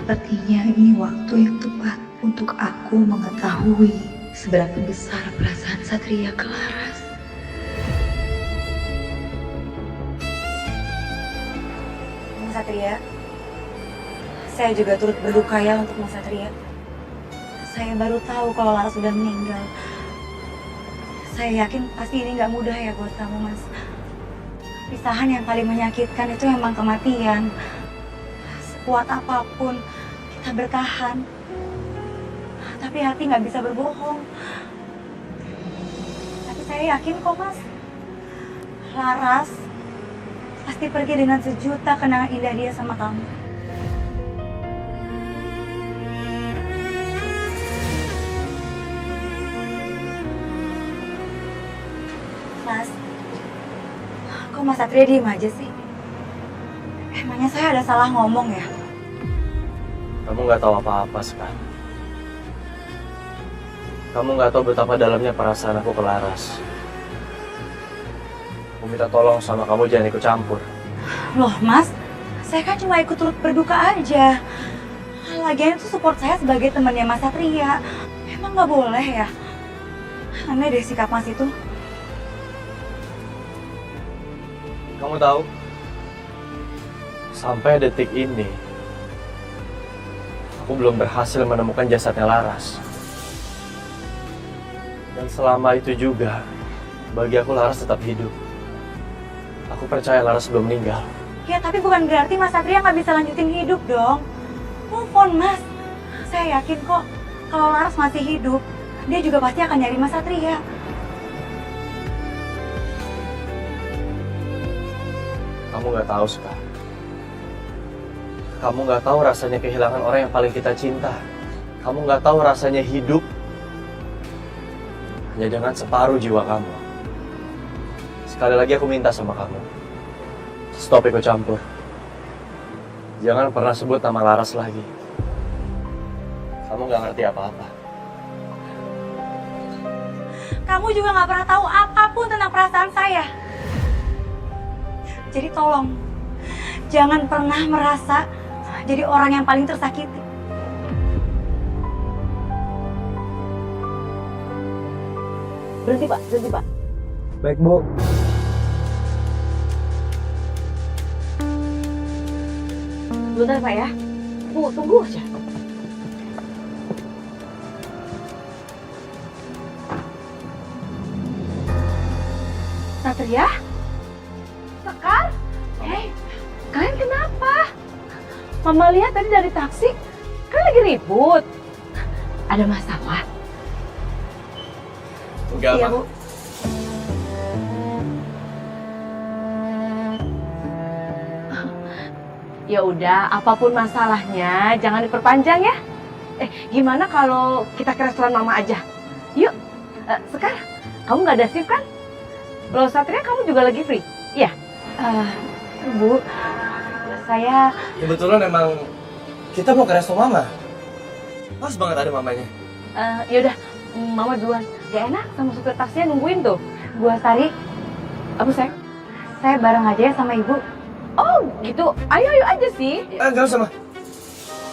Sepertinya ini waktu yang tepat untuk aku mengetahui seberapa besar perasaan Satria ke Laras. Mas Satria, saya juga turut berduka ya untuk Mas Satria. Saya baru tahu kalau Laras sudah meninggal. Saya yakin pasti ini nggak mudah ya buat kamu, Mas. Pisahan yang paling menyakitkan itu memang kematian. Sekuat apapun kita bertahan, tapi hati nggak bisa berbohong. Tapi saya yakin kok, Mas, Laras pasti pergi dengan sejuta kenangan indah dia sama kamu. Mas, kok Mas Satria diem aja sih? Emangnya saya ada salah ngomong ya? Kamu nggak tahu apa-apa sekarang. Kamu nggak tahu betapa dalamnya perasaan aku ke Laras. Aku minta tolong sama kamu jangan ikut campur. Loh Mas, saya kan cuma ikut turut berduka aja. Lagian itu support saya sebagai temannya Mas Satria. Emang nggak boleh ya? Aneh deh sikap Mas itu. Kamu tahu, sampai detik ini, aku belum berhasil menemukan jasadnya Laras. Dan selama itu juga, bagi aku Laras tetap hidup. Aku percaya Laras belum meninggal. Ya tapi bukan berarti Mas Satria nggak bisa lanjutin hidup dong. Move on Mas. Saya yakin kok kalau Laras masih hidup, dia juga pasti akan nyari Mas Satria. Kamu nggak tahu sekarang. Kamu nggak tahu rasanya kehilangan orang yang paling kita cinta. Kamu nggak tahu rasanya hidup hanya dengan separuh jiwa kamu. Sekali lagi aku minta sama kamu, stop ikut campur. Jangan pernah sebut nama Laras lagi. Kamu nggak ngerti apa-apa. Kamu juga nggak pernah tahu apapun tentang perasaan saya. Jadi tolong, jangan pernah merasa jadi orang yang paling tersakiti. Berhenti Pak, berhenti Pak. Baik, Bu. Bentar Pak ya. Bu, tunggu aja. Satria? Sekar? Kalian kenapa? Mama lihat tadi dari taksi, kalian lagi ribut. Ada masalah? Enggak, Iya, Ma. Bu. Ya udah, apapun masalahnya jangan diperpanjang ya. Gimana kalau kita ke restoran Mama aja? Yuk. Sekar, kamu nggak ada shift kan? Loh Satria, kamu juga lagi free? Iya. Bu, saya... Kebetulan emang kita mau ke resto Mama. Pas banget ada mamanya. Ya udah, Mama duluan. Gak enak sama supir taksinya nungguin tuh. Bu Astari, Apa sayang? saya bareng aja ya sama Ibu. Oh gitu, ayo aja sih. Enggak usah, Ma.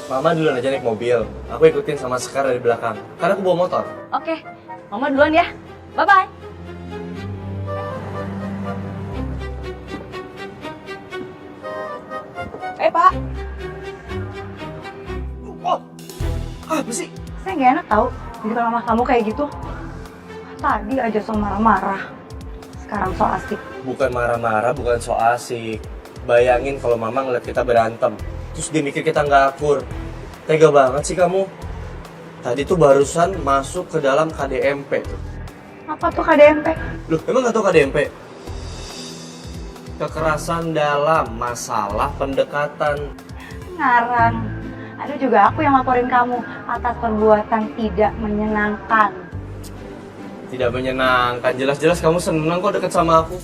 Mama duluan aja naik mobil. Aku ikutin sama Sekar dari belakang. Karena aku bawa motor. Oke, Mama duluan ya. Bye-bye. Pak, Oh, apa sih? saya nggak enak tahu di depan mama kamu kayak gitu. Tadi aja so marah-marah, sekarang so asik. Bukan marah-marah, bukan so asik. Bayangin kalau Mama ngeliat kita berantem. Terus dia mikir kita nggak akur. Tega banget sih kamu. Tadi tuh barusan masuk ke dalam KDMP tuh. Apa tuh KDMP? Loh, emang nggak tahu KDMP? Kekerasan dalam masalah pendekatan. Ngarang. Ada juga aku yang laporin kamu atas perbuatan tidak menyenangkan. Tidak menyenangkan. Jelas-jelas kamu seneng kok deket sama aku.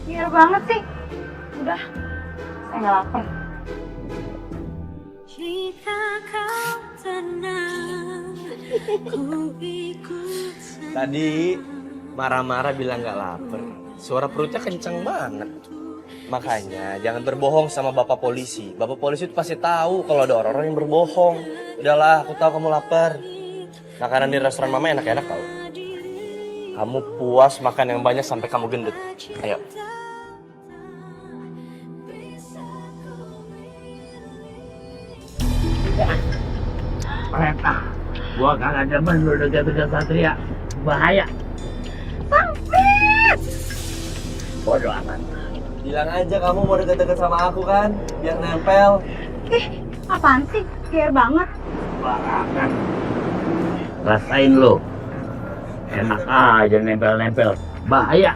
Biar banget sih. Udah, saya nggak lapar. Jika kau tenang, ku ikut senang. Tadi marah-marah bilang nggak lapar. Suara perutnya kenceng banget. Makanya jangan berbohong sama bapak polisi. Bapak polisi itu pasti tahu kalau ada orang-orang yang berbohong. Udahlah, aku tahu kamu lapar. Makanan di restoran mama enak-enak tau. Kamu puas makan yang banyak sampai kamu gendut. Ayo. Mereka, gua kagak demen lu deket-deket Satria. Bahaya. Bodoh amat. Bilang aja kamu mau deket-deket sama aku kan, biar nempel. Apaan sih? Care banget. Barangan. Rasain lu. Enak aja nempel-nempel. Bahaya.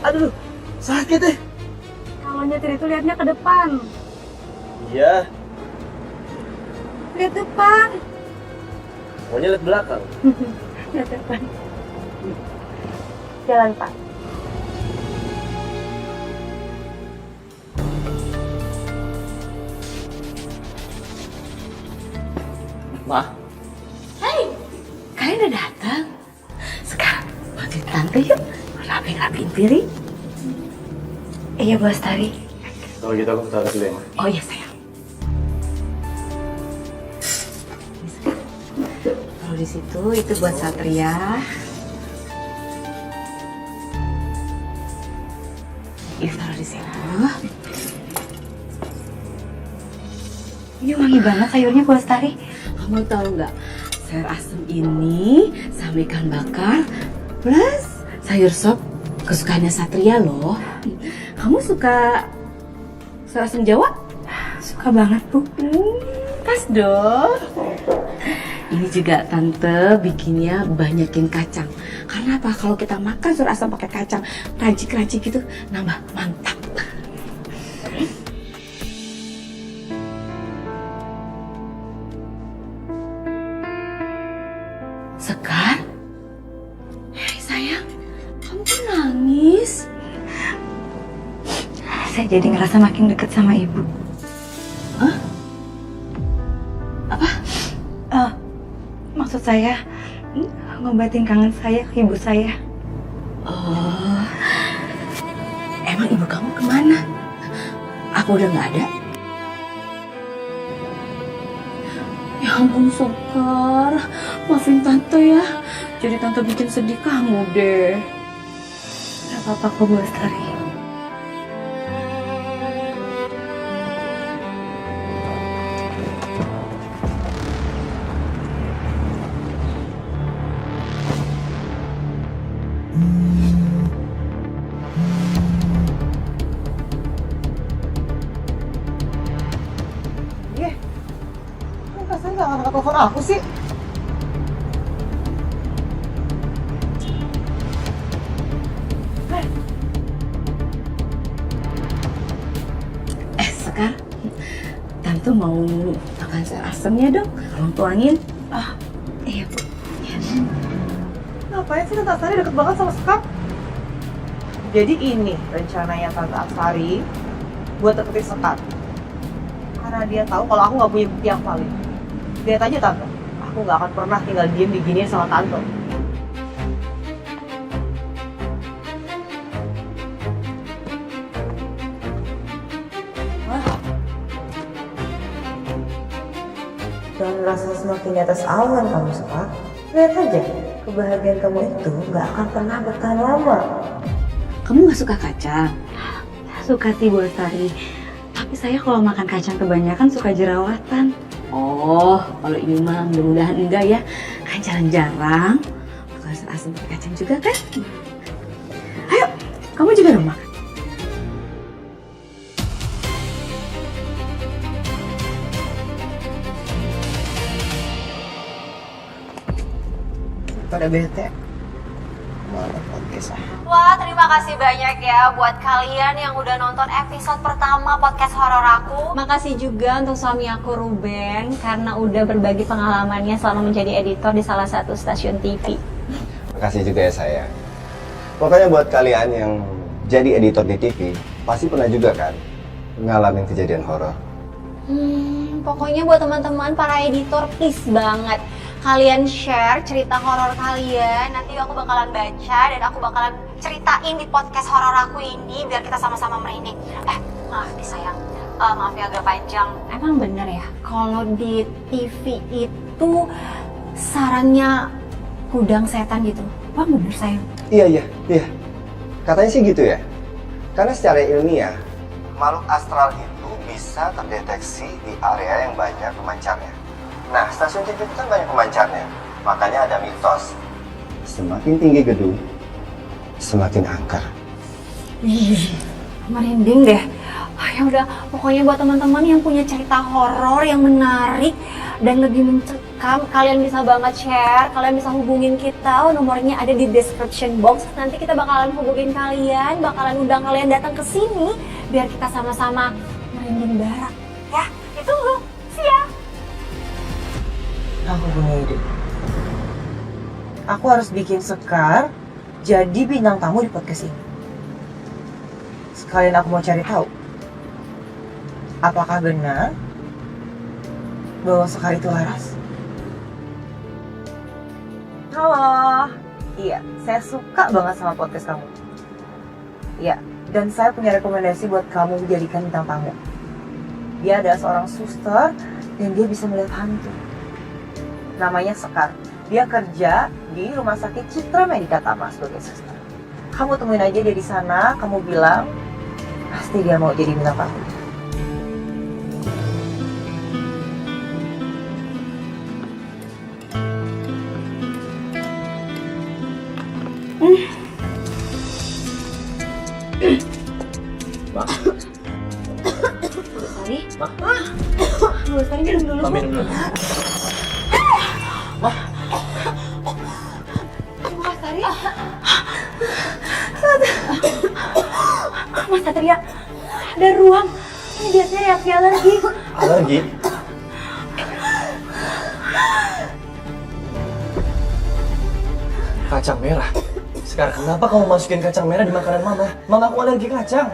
Aduh, sakit deh. Kalau nyetir itu lihatnya ke depan. Iya, Lihat depan. maunya lihat belakang. Lihat depan. Jalan, Pak. Ma, Kalian udah datang. Sekarang bantuin tante yuk. Rapiin piring. Iya, Bu Astari. kalau gitu aku taruh dulu ya, Ma. Oh iya sayang. Taruh di situ, itu buat Satria. Ini taruh di situ. Ini wangi banget sayurnya, Bu Astari. Kamu tahu nggak? Sayur asem ini sama ikan bakar plus sayur sop kesukaannya Satria loh. Kamu suka sayur asem Jawa? Suka banget, Bu. Pas dong. Ini juga tante bikinnya banyakin kacang. Karena apa? Kalau kita makan sayur asam pakai kacang, racik-racik gitu, nambah mantap. Sekar? Hei sayang, kamu kok nangis? Saya jadi ngerasa makin dekat sama Ibu. Hah? Apa? Maksud saya, ngobatin kangen saya ke Ibu saya. Oh, emang ibu kamu kemana? Apa udah nggak ada? Ya ampun Sekar, maafin tante ya. Jadi tante bikin sedih kamu deh. Gak apa-apa kok, Bu Astari. Rasanya nggak angkat telepon aku sih. Sekar, tante mau makan sayur asemnya dong. Tolong tuangin. Iya, Bu. Ngapain sih Tante Asari deket banget sama Sekar? Jadi ini rencananya Tante Asari buat deketin Sekar. Karena dia tahu kalau aku nggak punya bukti yang valid. Lihat aja Tante, aku nggak akan pernah tinggal diem diginiin sama Tante. Jangan merasa semakin di atas awan kamu, Sekar. Lihat aja, kebahagiaan kamu itu nggak akan pernah bertahan lama. Kamu nggak suka kacang? Suka sih, Bu Astari. Tapi saya kalau makan kacang kebanyakan suka jerawatan. Oh, kalau ini mah mudah-mudahan enggak ya. Kan jarang-jarang makan sayur asem pakai kacang juga kan? Ayo, kamu juga dong makan. Pada bete. Mana podcast ah. Wah, terima kasih banyak ya buat kalian yang udah nonton episode pertama podcast horor aku. Makasih juga untuk suami aku Ruben karena udah berbagi pengalamannya selama menjadi editor di salah satu stasiun TV. Makasih juga ya sayang. Pokoknya buat kalian yang jadi editor di TV, pasti pernah juga kan ngalamin kejadian horor. Pokoknya buat teman-teman para editor, please banget kalian share cerita horor kalian. Nanti aku bakalan baca dan aku bakalan ceritain di podcast horor aku ini biar kita sama-sama merinding. Maaf nih sayang, maaf ya agak panjang. Emang bener ya kalau di TV itu sarangnya gudang setan gitu? Wah bener sayang? Iya. Katanya sih gitu ya. Karena secara ilmiah, makhluk astral itu bisa terdeteksi di area yang banyak pemancarnya. Nah, stasiun TV itu kan banyak pemancarnya. Makanya ada mitos, semakin tinggi gedung, semakin angker. Merinding deh. Ya udah, pokoknya buat teman-teman yang punya cerita horor yang menarik dan lebih mencekam, kalian bisa banget share, kalian bisa hubungin kita, nomornya ada di description box. Nanti kita bakalan hubungin kalian, bakalan undang kalian datang ke sini biar kita sama-sama merinding bareng. Ya, ditunggu. Siap. Aku punya ide. Aku harus bikin Sekar jadi bintang tamu di podcast ini. Sekalian aku mau cari tahu, apakah benar bahwa Sekar itu waras? Halo. Iya, saya suka banget sama podcast kamu. Iya, dan saya punya rekomendasi buat kamu dijadikan bintang tamu. Dia adalah seorang suster dan dia bisa melihat hantu. Namanya Sekar. Dia kerja di Rumah Sakit Citra Medika Tama sebagai suster. Kamu temuin aja dia di sana, kamu bilang pasti dia mau jadi bintang tamu. Bu Lestari minum dulu. Minum dulu. Bu Lestari. Mas Satria, ada ruang. Ini biasanya reaksi alergi. Alergi? Kacang merah? Sekarang kenapa kamu masukin kacang merah di makanan mama? Mama aku alergi kacang.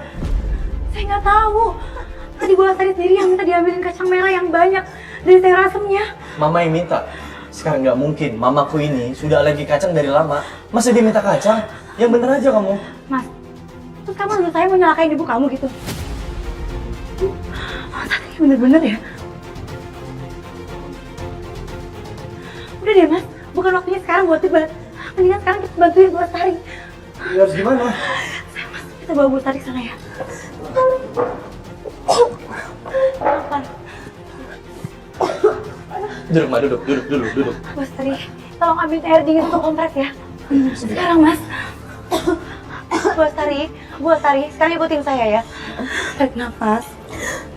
Saya nggak tahu. Tadi Bu Lestari sendiri yang minta diambilin kacang merah yang banyak dari sayur asemnya. Mama yang minta. Sekarang nggak mungkin. Mamaku ini sudah alergi kacang dari lama. Masa dia minta kacang? Yang bener aja kamu. Mas, terus kamu menurut saya mau nyalakain ibu kamu gitu? Satria bener-bener ya? Udah deh mas, bukan waktunya sekarang buat debat. Mendingan sekarang kita bantuin Bu Lestari. Ya harus gimana? Mas, kita bawa Bu Lestari ke sana ya. Pelan-pelan. Duduk, Ma, duduk. Bu Lestari, tolong ambil air dingin untuk kompres ya. Sekarang mas. Bu Lestari, sekarang ikutin saya ya. Tarik nafas.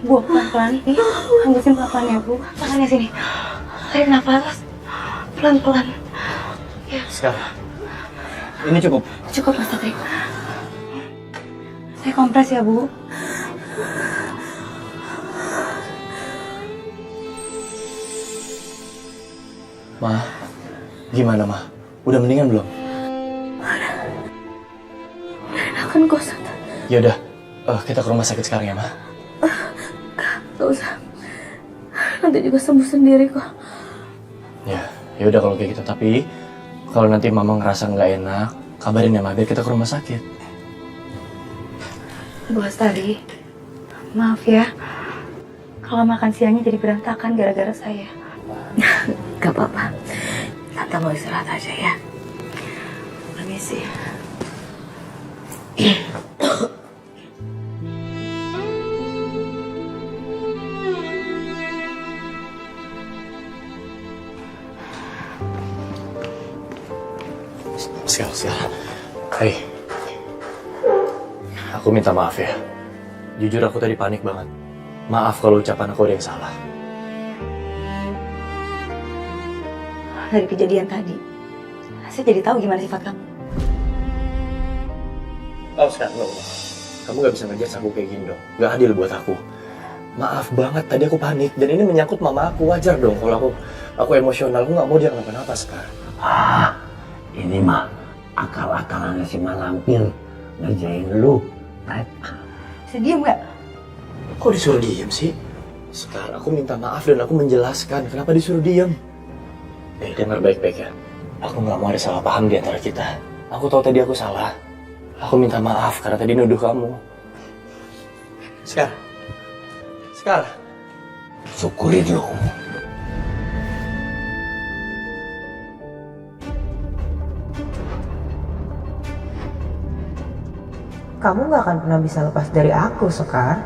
Buang pelan-pelan. Nih, hembusin pelan-pelan ya Bu. Tangannya sini. Tarik nafas. Pelan-pelan. Ya. Sekarang. Ini cukup. Cukup Mas Satri. Saya kompres ya Bu. Ma, gimana Ma? Udah mendingan belum? Enakan kok Sat. Yaudah, kita ke rumah sakit sekarang ya Ma. Gak usah. Nanti juga sembuh sendiri kok. Ya udah kalau kayak gitu. Tapi kalau nanti Mama ngerasa nggak enak, kabarin ya Ma, biar kita ke rumah sakit. Bu Lestari, maaf ya. Kalau makan siangnya jadi berantakan gara-gara saya. Gak apa-apa. Tante mau istirahat aja ya. Permisi. Sekarang. Hei. Aku minta maaf ya. Jujur aku tadi panik banget. Maaf kalau ucapan aku ada yang salah. Dari kejadian tadi, saya jadi tahu gimana sifat kamu. Oh sekarang no. Kamu gak bisa ngejudge aku kayak gini dong. Gak adil buat aku. Maaf banget, tadi aku panik. Dan ini menyangkut mama aku, wajar dong kalau aku emosional. Aku gak mau dia kenapa-napa sekarang. Ini mah akal-akalannya si Malampir. ngerjain lu. Bisa diem nggak? Kok disuruh diem sih? Sekarang aku minta maaf dan aku menjelaskan kenapa disuruh diem. Dengar baik-baik ya. Aku nggak mau ada salah paham di antara kita. Aku tahu tadi aku salah. Aku minta maaf karena tadi nuduh kamu. Sekar. Syukuri dulu. Kamu gak akan pernah bisa lepas dari aku, Sekar.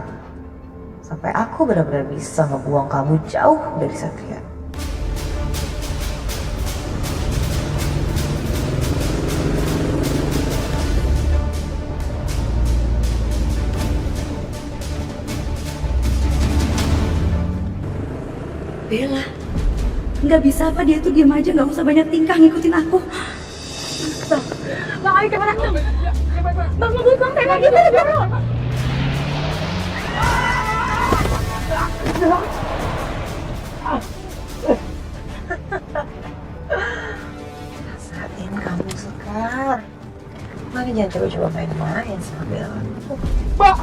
Sampai aku benar-benar bisa ngebuang kamu jauh dari Satria. Bella, nggak bisa apa dia tuh diem aja, nggak usah banyak tingkah ngikutin aku. Bang, ayo kemana? Bang, mobil bang, tengah gimana bang? Satin kamu, Sekar. Makanya jangan coba-coba main-main sama Bella. Mbak!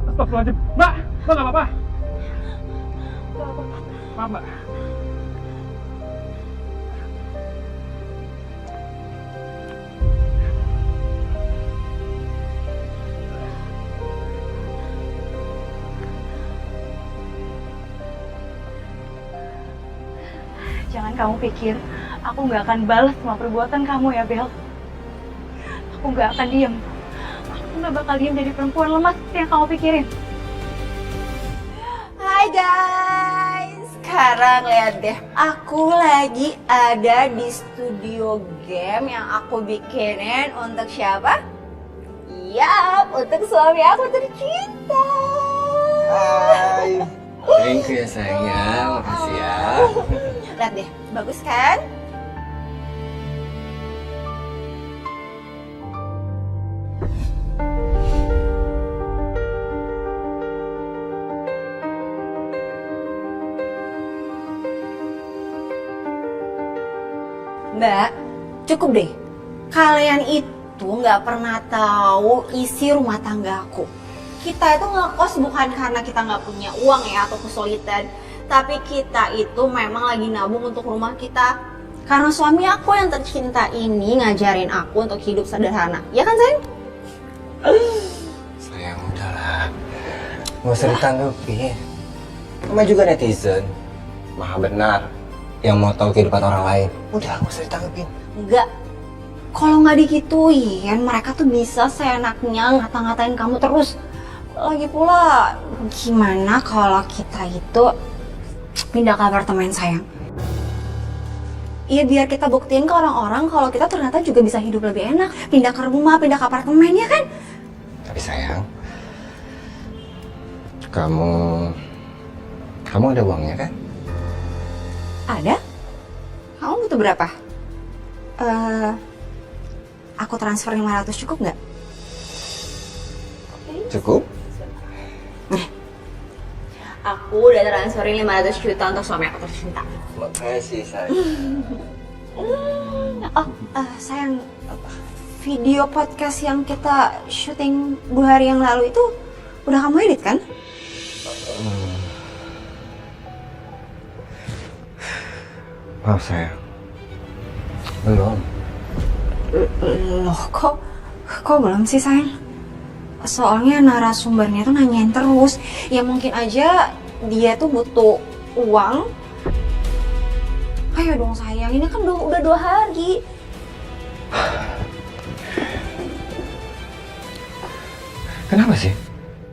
Astagfirullahaladzim. Mbak! Mbak gak apa-apa? Maaf, Mbak. Jangan kamu pikir aku nggak akan balas semua perbuatan kamu ya, Bel. Aku nggak akan diem. Aku nggak bakal diem jadi perempuan lemah seperti yang kamu pikirin. Hai guys, sekarang lihat deh, aku lagi ada di studio game yang aku bikinin untuk siapa? Yap, untuk suami aku tercinta. Hai. Thank you ya sayang, makasih ya. Lihat deh, bagus kan? Mbak, cukup deh. Kalian itu nggak pernah tahu isi rumah tangga aku. Kita itu ngekos bukan karena kita nggak punya uang ya atau kesulitan, tapi kita itu memang lagi nabung untuk rumah kita. Karena suami aku yang tercinta ini ngajarin aku untuk hidup sederhana. Ya kan, sayang? Sayang, udahlah. Nggak usah ditanggepin. Namanya juga netizen. Maha benar. Yang mau tahu kehidupan orang lain. Udah, nggak usah ditanggepin. Enggak. Kalau nggak digituin, mereka tuh bisa seenaknya ngata-ngatain kamu terus. Lagi pula, gimana kalau kita itu pindah ke apartemen, sayang? Iya, biar kita buktiin ke orang-orang kalau kita ternyata juga bisa hidup lebih enak. Pindah ke rumah, pindah ke apartemen, ya kan? Tapi sayang, kamu ada uangnya kan? Ada? Kamu butuh berapa? Aku transfer 500 cukup nggak? Cukup? Aku udah transferin 500 juta untuk suami aku tercinta. Makasih sayang. Oh, sayang, video podcast yang kita syuting 2 hari yang lalu itu udah kamu edit kan? Maaf sayang. Belum. Loh, kok belum sih, sayang? Soalnya narasumbernya tuh nanyain terus. Ya mungkin aja dia tuh butuh uang. Ayo dong sayang, ini kan udah 2 hari. Kenapa sih?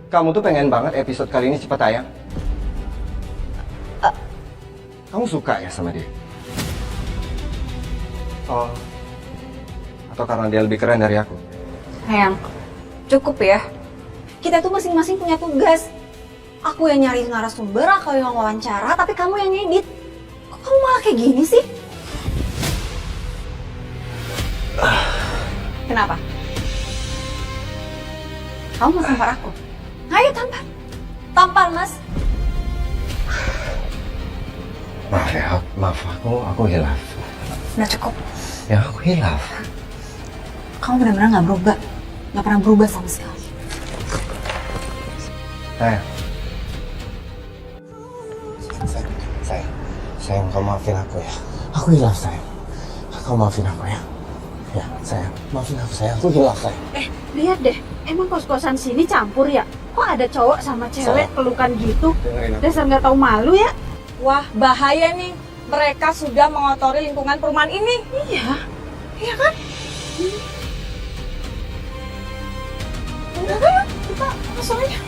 Kamu tuh pengen banget episode kali ini cepat tayang? Kamu suka ya sama dia? Oh, atau karena dia lebih keren dari aku? Sayang, cukup ya. Kita tuh masing-masing punya tugas. Aku yang nyari narasumber, aku yang wawancara, tapi kamu yang ngedit. Kok kamu malah kayak gini sih? Kenapa? Kamu mau tampar aku? Ayo tampar. Tampar, Mas. Maaf ya, maaf aku hilaf. Udah cukup. Ya aku hilaf. Kamu benar-benar nggak berubah. Nggak pernah berubah sama sekali. Sayang, kamu maafin aku ya. Aku hilaf, sayang. Kamu maafin aku ya. Ya, sayang. Maafin aku, sayang. Aku hilaf, sayang. Lihat deh, emang kos-kosan sini campur ya? Kok ada cowok sama cewek pelukan gitu? Dengerin aku. Dasar nggak tahu malu ya? Wah, bahaya nih. Mereka sudah mengotori lingkungan perumahan ini. Iya, iya kan? Udah kan, kita masuk aja.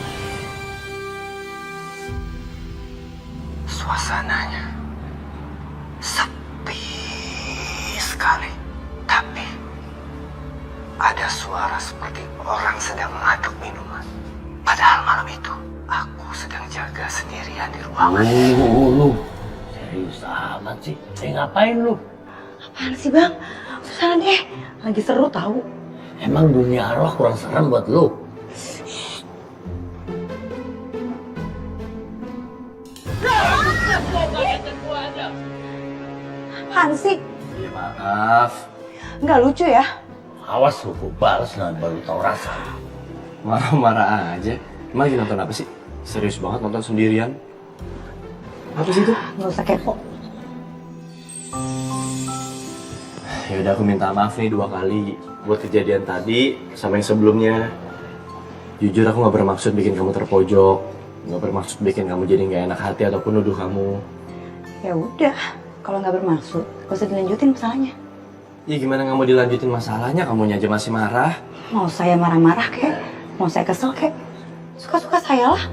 Suasananya sepi sekali. Tapi ada suara seperti orang sedang mengaduk minuman. Padahal malam itu aku sedang jaga sendirian di ruangan. Lu serius amat sih? Ngapain lu? Apaan sih bang? Susah deh. Lagi seru tahu. Emang dunia arwah kurang serem buat lu? Apaan sih? Maaf. Nggak lucu ya? Awas lu, gua balas nanti baru tau rasa. Marah-marah aja. Emang lagi nonton apa sih? Serius banget nonton sendirian? Apa sih itu? Nggak usah kepo. Ya udah, aku minta maaf nih 2 kali buat kejadian tadi sama yang sebelumnya. Jujur aku nggak bermaksud bikin kamu terpojok, nggak bermaksud bikin kamu jadi nggak enak hati ataupun nuduh kamu. Ya udah, kalau nggak bermaksud, gak usah dilanjutin masalahnya. Ya gimana nggak mau dilanjutin masalahnya? Kamunya aja masih marah. Mau saya marah-marah kek, mau saya kesel kek, suka-suka saya lah.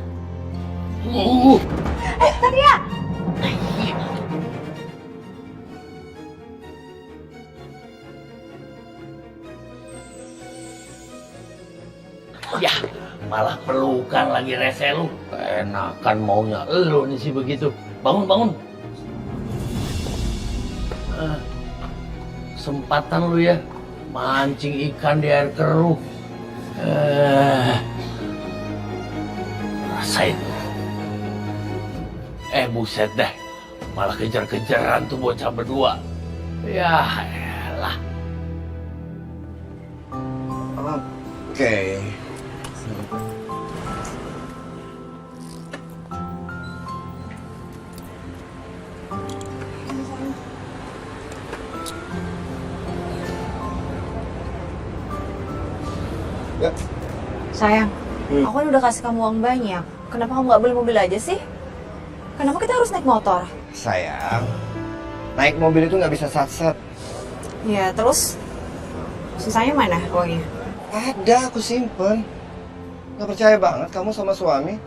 Satria! Ya, malah pelukan lagi rese lu. Enakan maunya lu nih sih begitu. Bangun. Sempatan lu ya, mancing ikan di air keruh. Rasain. Buset dah, malah kejar-kejaran tuh bocah berdua. Ya elah. Oke. Ya. Sayang, aku kan udah kasih kamu uang banyak. Kenapa kamu nggak beli mobil aja sih? Kenapa kita harus naik motor? Sayang, naik mobil itu nggak bisa sat-sat. Ya, terus sisanya mana uangnya? Ada, aku simpen. Nggak percaya banget kamu sama suami.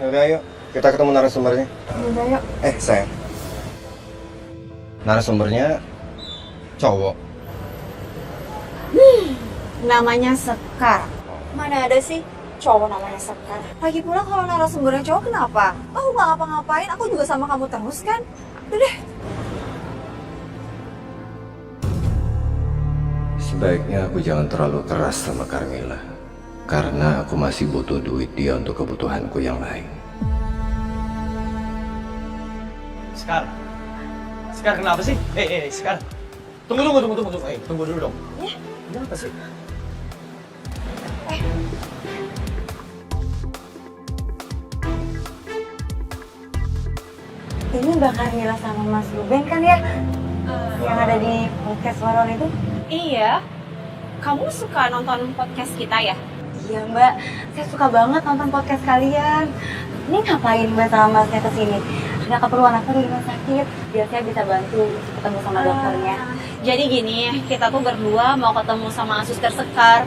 Yaudah, yuk. Kita ketemu narasumbernya. Udah yuk. Sayang. Narasumbernya cowok. Namanya Sekar. Mana ada sih cowok namanya Sekar? Lagi pula kalau narasumbernya cowok kenapa? Aku nggak ngapa-ngapain, aku juga sama kamu terus kan? Udah deh. Sebaiknya aku jangan terlalu keras sama Carmila. Karena aku masih butuh duit dia untuk kebutuhanku yang lain. Sekar kenapa sih? Sekar. Tunggu. Tunggu dulu dong. Kenapa sih? Ini Mbak Carmila sama Mas Ruben kan ya? Yang ada di podcast horor itu? Iya. Kamu suka nonton podcast kita ya? Iya Mbak, saya suka banget nonton podcast kalian. Ini ngapain Mbak sama Masnya kesini? Ada keperluan apa di rumah sakit? Biar saya bisa bantu ketemu sama dokternya. Jadi gini, kita tuh berdua mau ketemu sama Suster Sekar.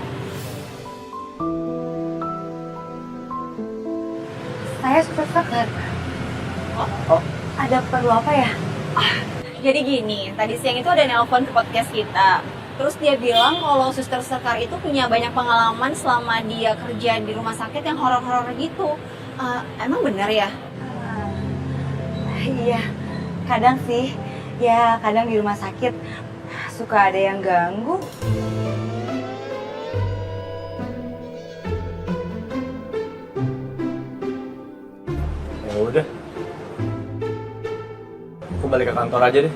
Saya suka Sekar. Oh, ada perlu apa ya? Jadi gini, tadi siang itu ada nelpon ke podcast kita. Terus dia bilang kalau Suster Sekar itu punya banyak pengalaman selama dia kerja di rumah sakit yang horor-horor gitu. Emang bener ya? Iya, kadang sih. Ya, kadang di rumah sakit suka ada yang ganggu. Ya udah. Aku balik ke kantor aja deh.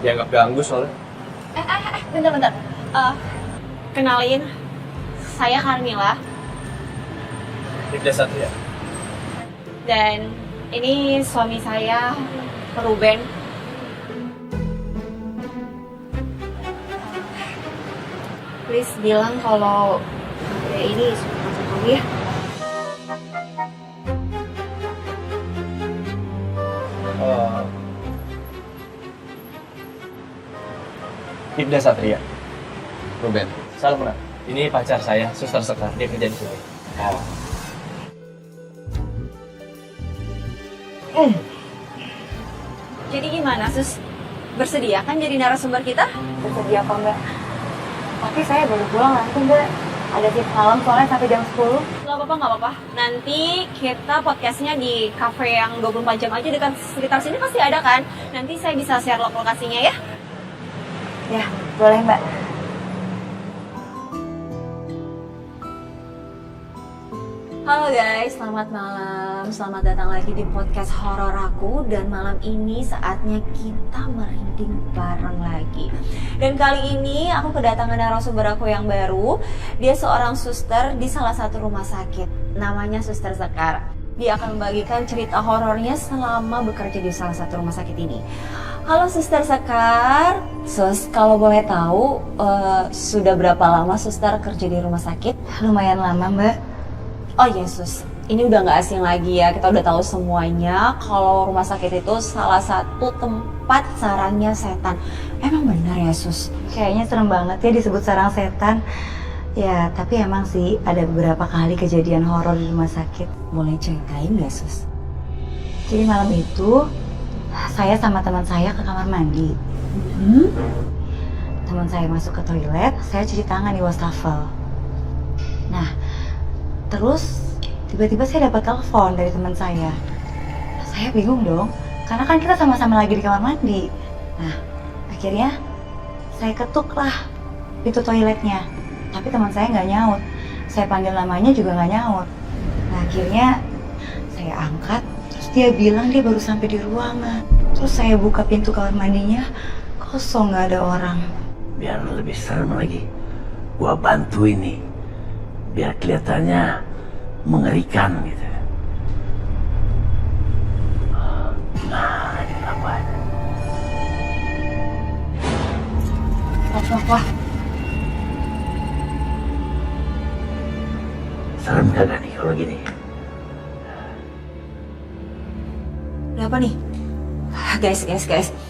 Dianggap ganggu soalnya. Bentar. Kenalin, saya Carmila. Ibda Satria. Dan ini suami saya, Ruben. Please bilang kalau dia ini suka sama kamu ya. Ibda Satria. Ruben. Salam kenal. Ini pacar saya, Suster Sekar. Dia kerja di sini. Jadi gimana, Sus? Bersedia kan jadi narasumber kita? Bersedia apa Mbak? Tapi saya baru pulang nanti Mbak. Ada shift malam soalnya sampai jam 10. Nggak apa-apa, nggak apa-apa. Nanti kita podcastnya di cafe yang 24 jam aja dekat sekitar sini pasti ada kan? Nanti saya bisa share lokasinya ya. Ya, boleh Mbak. Halo guys, selamat malam. Selamat datang lagi di podcast horor aku. Dan malam ini saatnya kita merinding bareng lagi. Dan kali ini aku kedatangan narasumber aku yang baru. Dia seorang suster di salah satu rumah sakit. Namanya Suster Sekar. Dia akan membagikan cerita horornya selama bekerja di salah satu rumah sakit ini. Halo Suster Sekar. Sus, kalau boleh tahu sudah berapa lama Suster kerja di rumah sakit? Lumayan lama Mbak. Oh Yesus, ini udah gak asing lagi ya, kita udah tahu semuanya kalau rumah sakit itu salah satu tempat sarangnya setan. Emang benar ya Sus? Kayaknya serem banget ya disebut sarang setan. Ya, tapi emang sih ada beberapa kali kejadian horor di rumah sakit. Boleh ceritain gak Sus? Jadi malam itu, saya sama teman saya ke kamar mandi. Teman saya masuk ke toilet, saya cuci tangan di wastafel. Nah, terus tiba-tiba saya dapat telepon dari teman saya. Saya bingung dong, karena kan kita sama-sama lagi di kamar mandi. Nah, akhirnya saya ketuk lah pintu toiletnya. Tapi teman saya nggak nyaut. Saya panggil namanya juga nggak nyaut. Nah, akhirnya saya angkat, terus dia bilang dia baru sampai di ruangan. Terus saya buka pintu kamar mandinya, kosong, nggak ada orang. Biar lebih serem lagi, gua bantu ini. Biar kelihatannya mengerikan gitu. Nah, ini apa? Wah. Serem kagak nih kalau gini? Ada apa nih? Guys.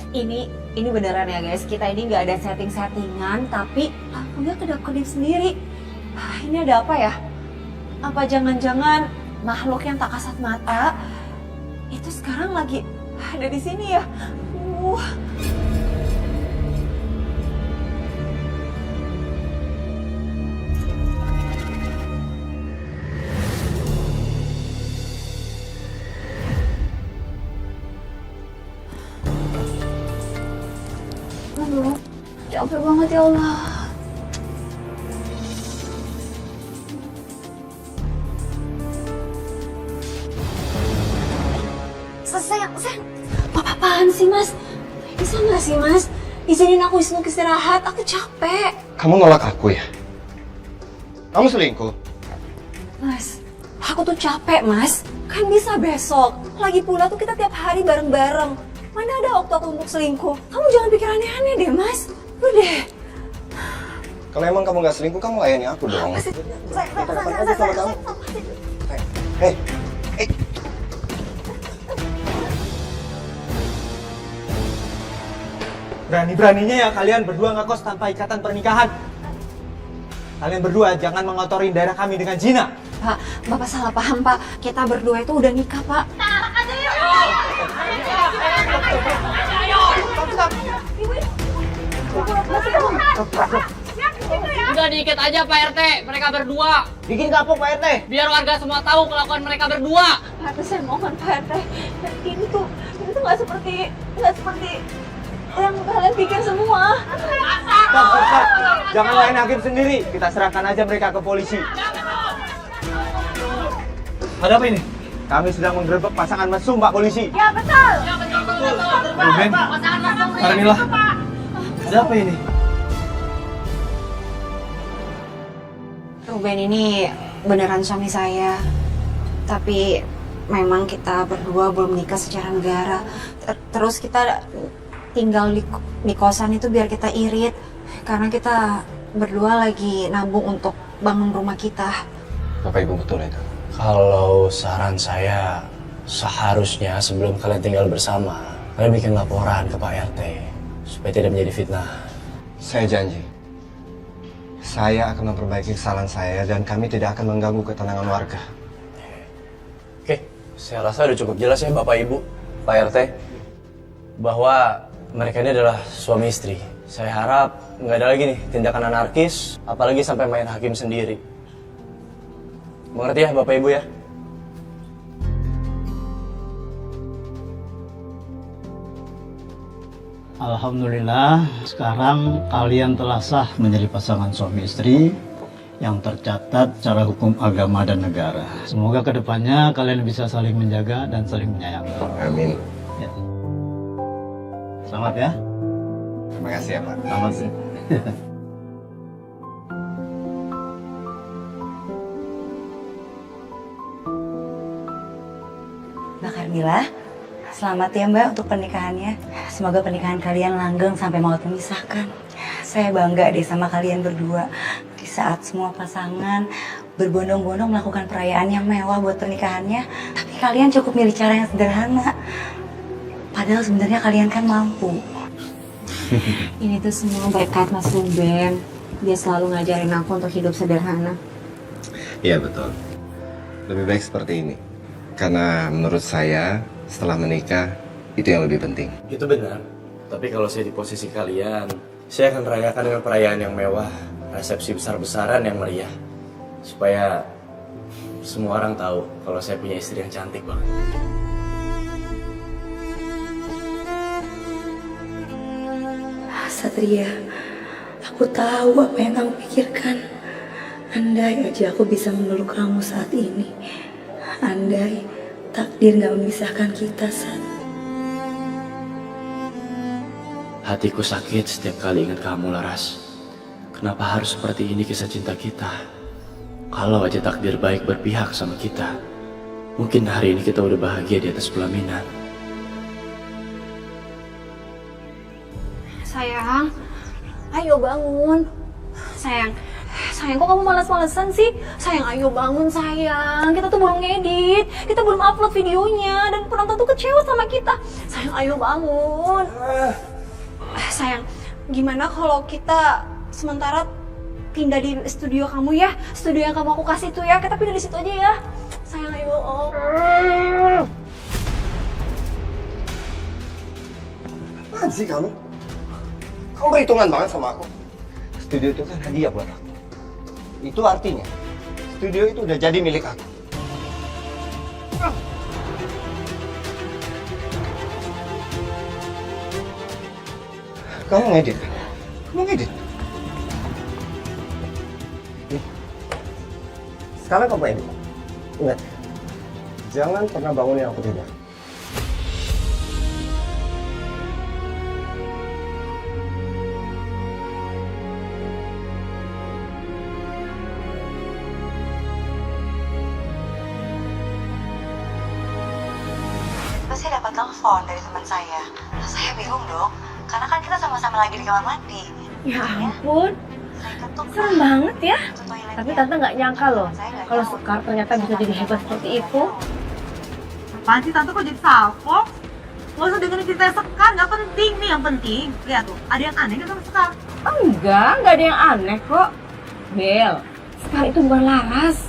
Ini beneran ya guys. Kita ini nggak ada setting-settingan, tapi lampunya kedap-kedip sendiri. Ini ada apa ya? Apa jangan-jangan makhluk yang tak kasat mata itu sekarang lagi ada di sini ya? Aduh, capek banget ya Allah. Sayang, apa-apaan sih mas? Bisa nggak sih mas? Izinin aku istirahat, aku capek. Kamu nolak aku ya? Kamu selingkuh? Mas, aku tuh capek mas. Kan bisa besok. Lagi pula tuh kita tiap hari bareng-bareng. Mana ada waktu aku untuk selingkuh? Kamu jangan pikir aneh-aneh deh mas. Udah. Kalau emang kamu nggak selingkuh, kamu layani aku dong. Hei. Berani-beraninya ya kalian berdua ngekos tanpa ikatan pernikahan. Kalian berdua jangan mengotori daerah kami dengan zina. Pak, Bapak salah paham Pak. Kita berdua itu udah nikah Pak. Udah diikat aja Pak RT, mereka berdua. Bikin kapok Pak RT. Biar warga semua tahu kelakuan mereka berdua. Pak RT, saya mohon Pak RT. Ini tuh nggak seperti yang kalian pikir semua. Stop. Jangan lain hakim sendiri. Kita serahkan aja mereka ke polisi. Ada apa ini? Kami sedang menggerebek pasangan mesum, Pak Polisi. Ya betul. Ruben, Carmila. Ada apa ini? Ruben ini beneran suami saya. Tapi memang kita berdua belum nikah secara negara. Terus kita tinggal di kosan itu biar kita irit. Karena kita berdua lagi nabung untuk bangun rumah kita. Bapak Ibu betul itu? Kalau saran saya, seharusnya sebelum kalian tinggal bersama, kalian bikin laporan ke Pak RT supaya tidak menjadi fitnah. Saya janji, saya akan memperbaiki kesalahan saya dan kami tidak akan mengganggu ketenangan warga. Oke, saya rasa udah cukup jelas ya Bapak Ibu, Pak RT, bahwa mereka ini adalah suami istri. Saya harap nggak ada lagi nih tindakan anarkis, apalagi sampai main hakim sendiri. Mengerti ya Bapak Ibu ya? Alhamdulillah, sekarang kalian telah sah menjadi pasangan suami istri yang tercatat secara hukum agama dan negara. Semoga kedepannya kalian bisa saling menjaga dan saling menyayangi. Amin. Ya. Selamat ya. Terima kasih ya Pak. Selamat sih. Mbak Carmila, selamat ya Mbak untuk pernikahannya. Semoga pernikahan kalian langgeng sampai maut memisahkan. Saya bangga deh sama kalian berdua. Di saat semua pasangan berbondong-bondong melakukan perayaan yang mewah buat pernikahannya, tapi kalian cukup milih cara yang sederhana. Padahal sebenarnya kalian kan mampu. Ini tuh semua berkat Mas Ruben. Dia selalu ngajarin aku untuk hidup sederhana. Iya betul. Lebih baik seperti ini. Karena menurut saya setelah menikah itu yang lebih penting. Itu benar. Tapi kalau saya di posisi kalian, saya akan merayakan dengan perayaan yang mewah, resepsi besar-besaran yang meriah. Supaya semua orang tahu kalau saya punya istri yang cantik banget. Satria, aku tahu apa yang kamu pikirkan. Andai aja aku bisa memeluk kamu saat ini. Andai takdir gak memisahkan kita, Sat. Hatiku sakit setiap kali ingat kamu, Laras. Kenapa harus seperti ini kisah cinta kita? Kalau aja takdir baik berpihak sama kita, mungkin hari ini kita udah bahagia di atas pelaminan. Sayang, ayo bangun. Sayang, kok kamu malas-malesan sih? Sayang, ayo bangun sayang. Kita tuh belum ngedit, kita belum upload videonya, dan penonton tuh kecewa sama kita. Sayang, ayo bangun. Sayang, gimana kalau kita sementara pindah di studio kamu ya? Studio yang kamu aku kasih tuh ya, kita pindah di situ aja ya. Sayang, ayo. Apaan sih kamu? Kamu perhitungan banget sama aku. Studio itu kan hadiah buat aku. Itu artinya studio itu udah jadi milik aku. Kamu ngedit kan? Kamu ngedit? Nih. Sekarang kamu edit. Ingat, jangan pernah bangunin aku tidur. Saya dapat telepon dari teman saya. Saya bingung dong, karena kan kita sama-sama lagi di kamar mandi. Ya ampun, serem banget ya. Tapi Tante nggak nyangka loh, kalau Sekar ternyata bisa jadi hebat seperti itu. Apaan sih Tante kok jadi salfok? Gak usah dengerin cerita Sekar, gak penting nih yang penting. Lihat tuh, ada yang aneh gak sama Sekar? Enggak ada yang aneh kok. Bel, Sekar itu bukan Laras.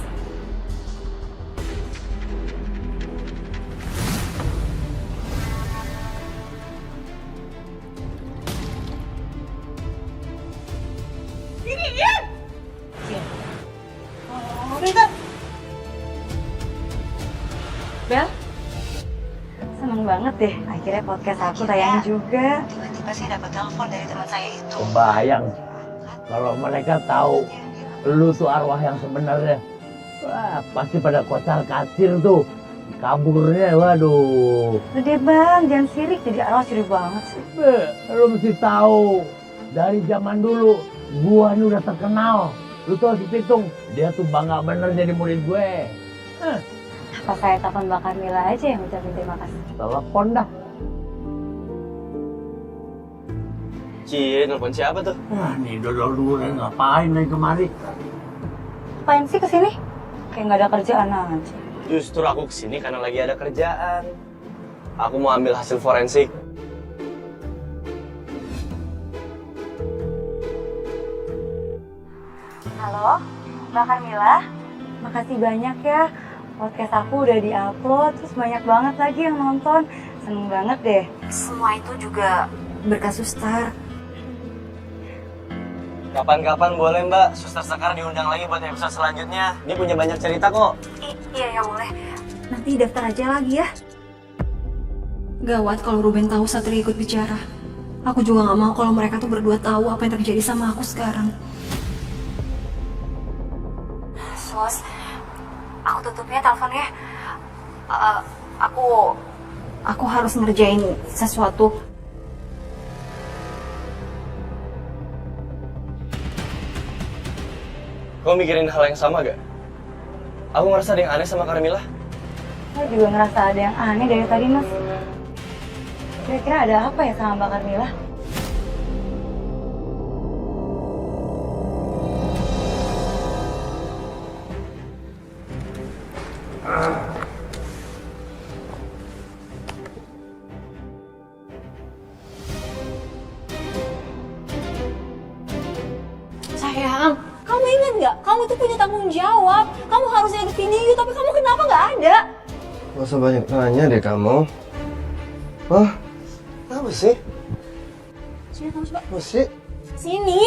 Bel, seneng banget deh. Akhirnya podcast aku tayang juga. Tiba-tiba saya dapat telepon dari teman saya itu. Kebayang kalau mereka tahu lu tuh arwah yang sebenarnya. Wah, pasti pada kocar kacir tuh. Kaburnya, waduh. Udah bang, jangan sirik. Jadi arwah sirik banget sih. Lu mesti tahu dari zaman dulu gua ini udah terkenal Lu tuh harus hitung, dia tuh bangga bener jadi murid gue. Apa saya telepon Mbak Carmila aja yang ucapin terima kasih? Telepon dah. Cie, nelfon siapa tuh? Wah, nih dodol ngapain lagi kemari? Ngapain sih kesini? Kayak nggak ada kerjaan aja. Justru aku kesini karena lagi ada kerjaan. Aku mau ambil hasil forensik. Halo, Mbak Carmila. Makasih banyak ya. Podcast aku udah di-upload, terus banyak banget lagi yang nonton. Seneng banget deh. Semua itu juga berkat Suster. Kapan-kapan boleh Mbak, Suster Sekar diundang lagi buat episode selanjutnya. Dia punya banyak cerita kok. Iya ya boleh. Nanti daftar aja lagi ya. Gawat kalau Ruben tahu Satria ikut bicara. Aku juga nggak mau kalau mereka tuh berdua tahu apa yang terjadi sama aku sekarang. Sus, aku tutupnya teleponnya. Aku harus ngerjain sesuatu. Kau mikirin hal yang sama gak? Aku ngerasa ada yang aneh sama Carmila. Saya juga ngerasa ada yang aneh dari tadi, Mas. Kira-kira ada apa ya sama Mbak Carmila? Sayang, kamu ingat nggak? Kamu tuh punya tanggung jawab. Kamu harusnya edit video, tapi kamu kenapa nggak ada? Gak usah banyak nanya deh kamu. Hah? Apa sih? Sini, kamu coba. Apa sih? Sini.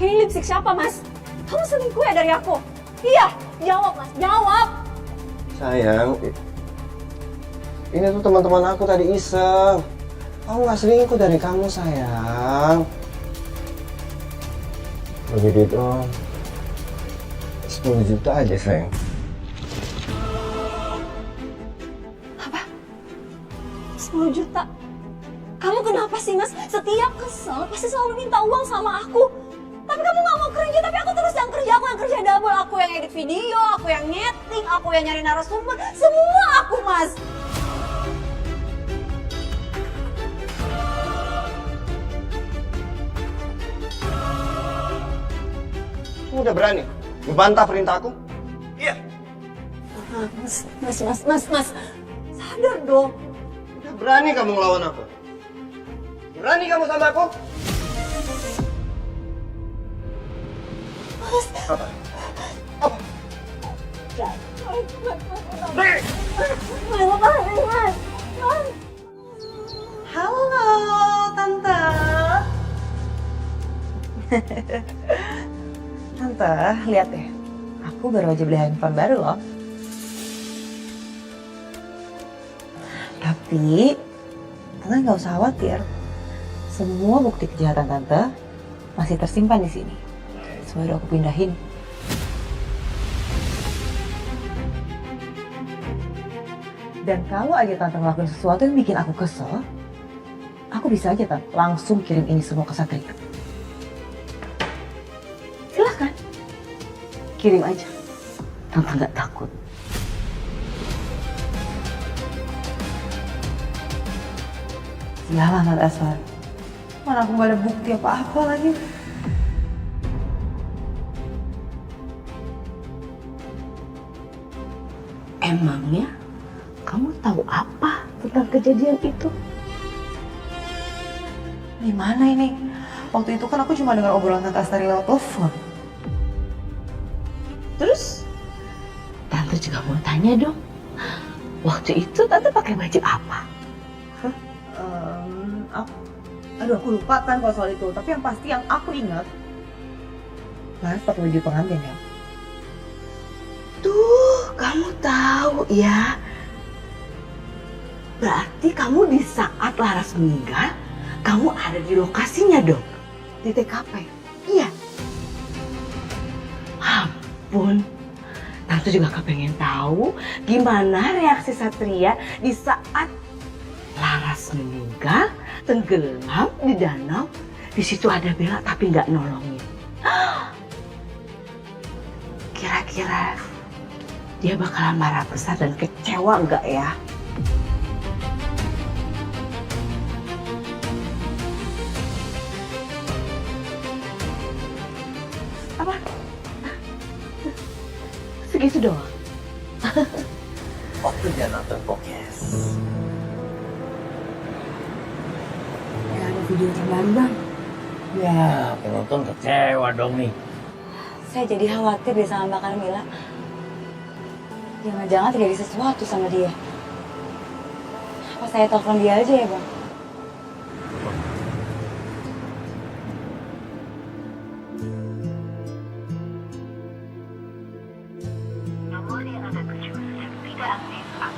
Ini lipstick siapa, Mas? Kamu selingkuh ya dari aku? Iya, jawab, Mas. Jawab. Sayang, ini tuh teman-teman aku tadi iseng. Aku nggak selingkuh dari kamu, sayang. Bagi duit dong. 10 juta aja, sayang. Apa? 10 juta? Kamu kenapa sih, Mas? Setiap kesel pasti selalu minta uang sama aku. Tapi kamu nggak mau kerja, tapi aku terus yang kerja. Aku yang kerja double. Aku yang edit video, aku yang nyeting, aku yang nyari narasumber. Semua aku, Mas. Kamu udah berani ngebantah perintah aku? Iya. Mas. Sadar dong. Udah berani kamu ngelawan aku? Berani kamu sama aku? Mas. Apa? Mas. Halo, Tante. Tante, lihat deh. Aku baru aja beli handphone baru loh. Tapi, Tante nggak usah khawatir. Semua bukti kejahatan Tante masih tersimpan di sini. Semua udah aku pindahin. Dan kalau aja Tante ngelakuin sesuatu yang bikin aku kesel, aku bisa aja Tante langsung kirim ini semua ke Satria. Silahkan. Kirim aja. Tante nggak takut. Sialan Tante Aswar. Mana aku nggak ada bukti apa-apa lagi. Emangnya kamu tahu apa tentang kejadian itu? Gimana ini? Waktu itu kan aku cuma dengar obrolan Tante Astari lewat telepon. Terus Tante juga mau tanya dong. Waktu itu Tante pakai baju apa? Aku lupa kan kalau soal itu. Tapi yang pasti yang aku ingat, Laras pakai baju pengantin ya. Tuh, kamu tahu ya. Berarti kamu di saat Laras meninggal, kamu ada di lokasinya dong. Di TKP. Iya. Ampun. Tante juga kepengen tahu gimana reaksi Satria di saat Laras Laras meninggal, tenggelam di danau. Di situ ada Bella tapi nggak nolongin. Kira-kira dia bakalan marah besar dan kecewa nggak ya? Apa? Segitu doang. Waktunya nonton podcast. Gak ada video terbaru bang. Ya, penonton kecewa dong nih. Saya jadi khawatir deh sama Mbak Carmila. Jangan-jangan terjadi sesuatu sama dia. Apa saya telepon dia aja ya bang?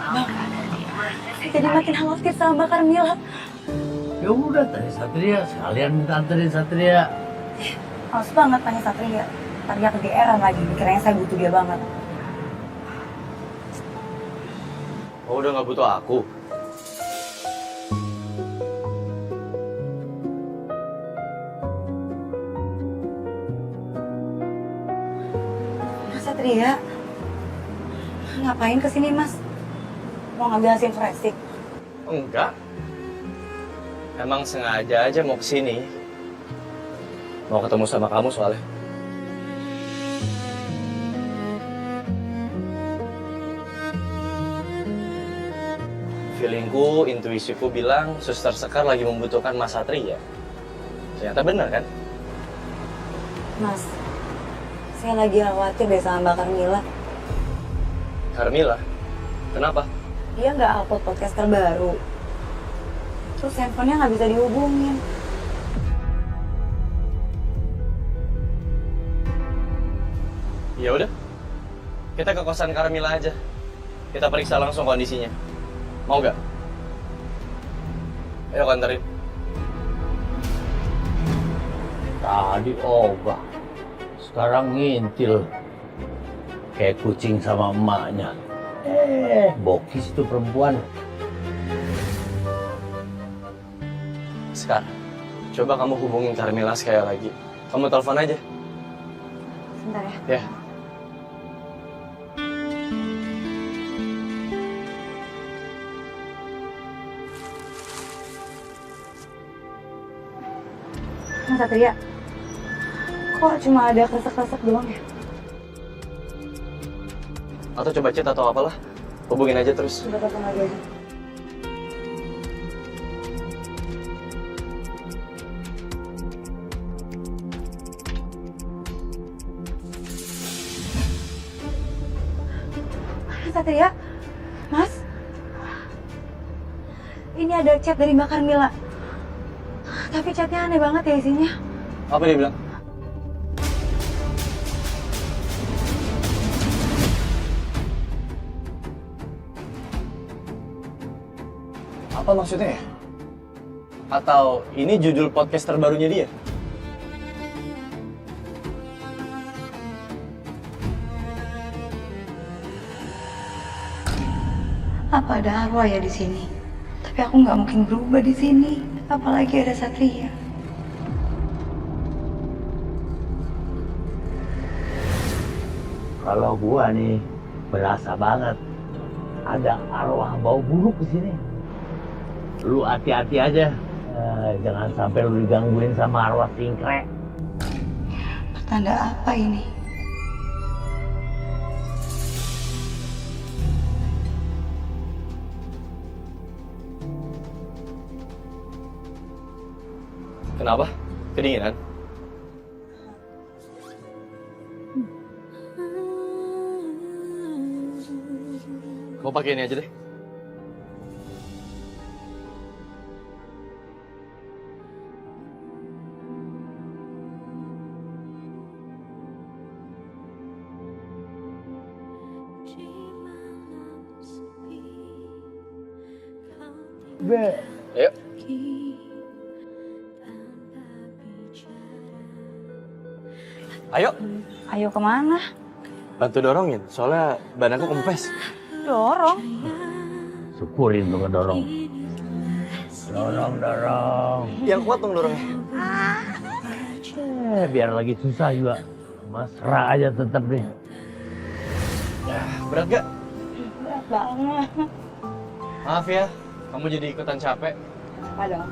Bang, saya jadi makin khawatir sama Mbak Carmila. Ya udah, tadi Satria sekalian minta anterin Satria. Males banget tanya Satria. Tadinya kegeeran lagi, mikirnya saya butuh dia banget. Oh, udah nggak butuh aku. Mas Satria, ngapain kesini mas? Mau ngambil hasil forensik? Enggak. Emang sengaja aja mau kesini. Mau ketemu sama kamu soalnya. Feelingku, intuisiku bilang Suster Sekar lagi membutuhkan Mas Satria. Ternyata benar kan? Mas, saya lagi khawatir deh sama Mbak Carmila. Carmila? Kenapa? Dia nggak upload podcast terbaru. Terus handphonenya nggak bisa dihubungin. Ya udah, kita ke kosan Carmila aja. Kita periksa langsung kondisinya. Mau gak? Ayo aku anterin. Tadi ogah, sekarang ngintil. Kayak kucing sama emaknya. Bokis itu perempuan. Sekar, coba kamu hubungin Carmila sekali lagi. Kamu telepon aja. Sebentar ya. Ya. Mas Satria, kok cuma ada kresek-kresek doang ya? Atau coba chat atau apalah. Hubungin aja terus. Coba telepon lagi aja. Mas Satria, Mas, ini ada chat dari Mbak Carmila. Tapi chatnya aneh banget ya isinya. Apa dia bilang? Apa maksudnya ya? Atau ini judul podcast terbarunya dia? Apa ada arwah ya di sini? Tapi aku nggak mungkin berubah di sini. Apalagi ada Satria. Kalau gua nih berasa banget ada arwah bau buruk di sini. Lu hati-hati aja, jangan sampai lu digangguin sama arwah singkrek. Pertanda apa ini? Kenapa? Kedinginan? Mau pakai ini aja deh. Ayo. Ayo. Ayo kemana? Bantu dorongin, soalnya badanku kempes. Dorong. Syukurin tuh ngedorong. Dorong. Yang kuat dong dorongnya. Biar lagi susah juga. Mesra aja tetap deh. Berat gak? Berat banget. Maaf ya, kamu jadi ikutan capek. Apa dong?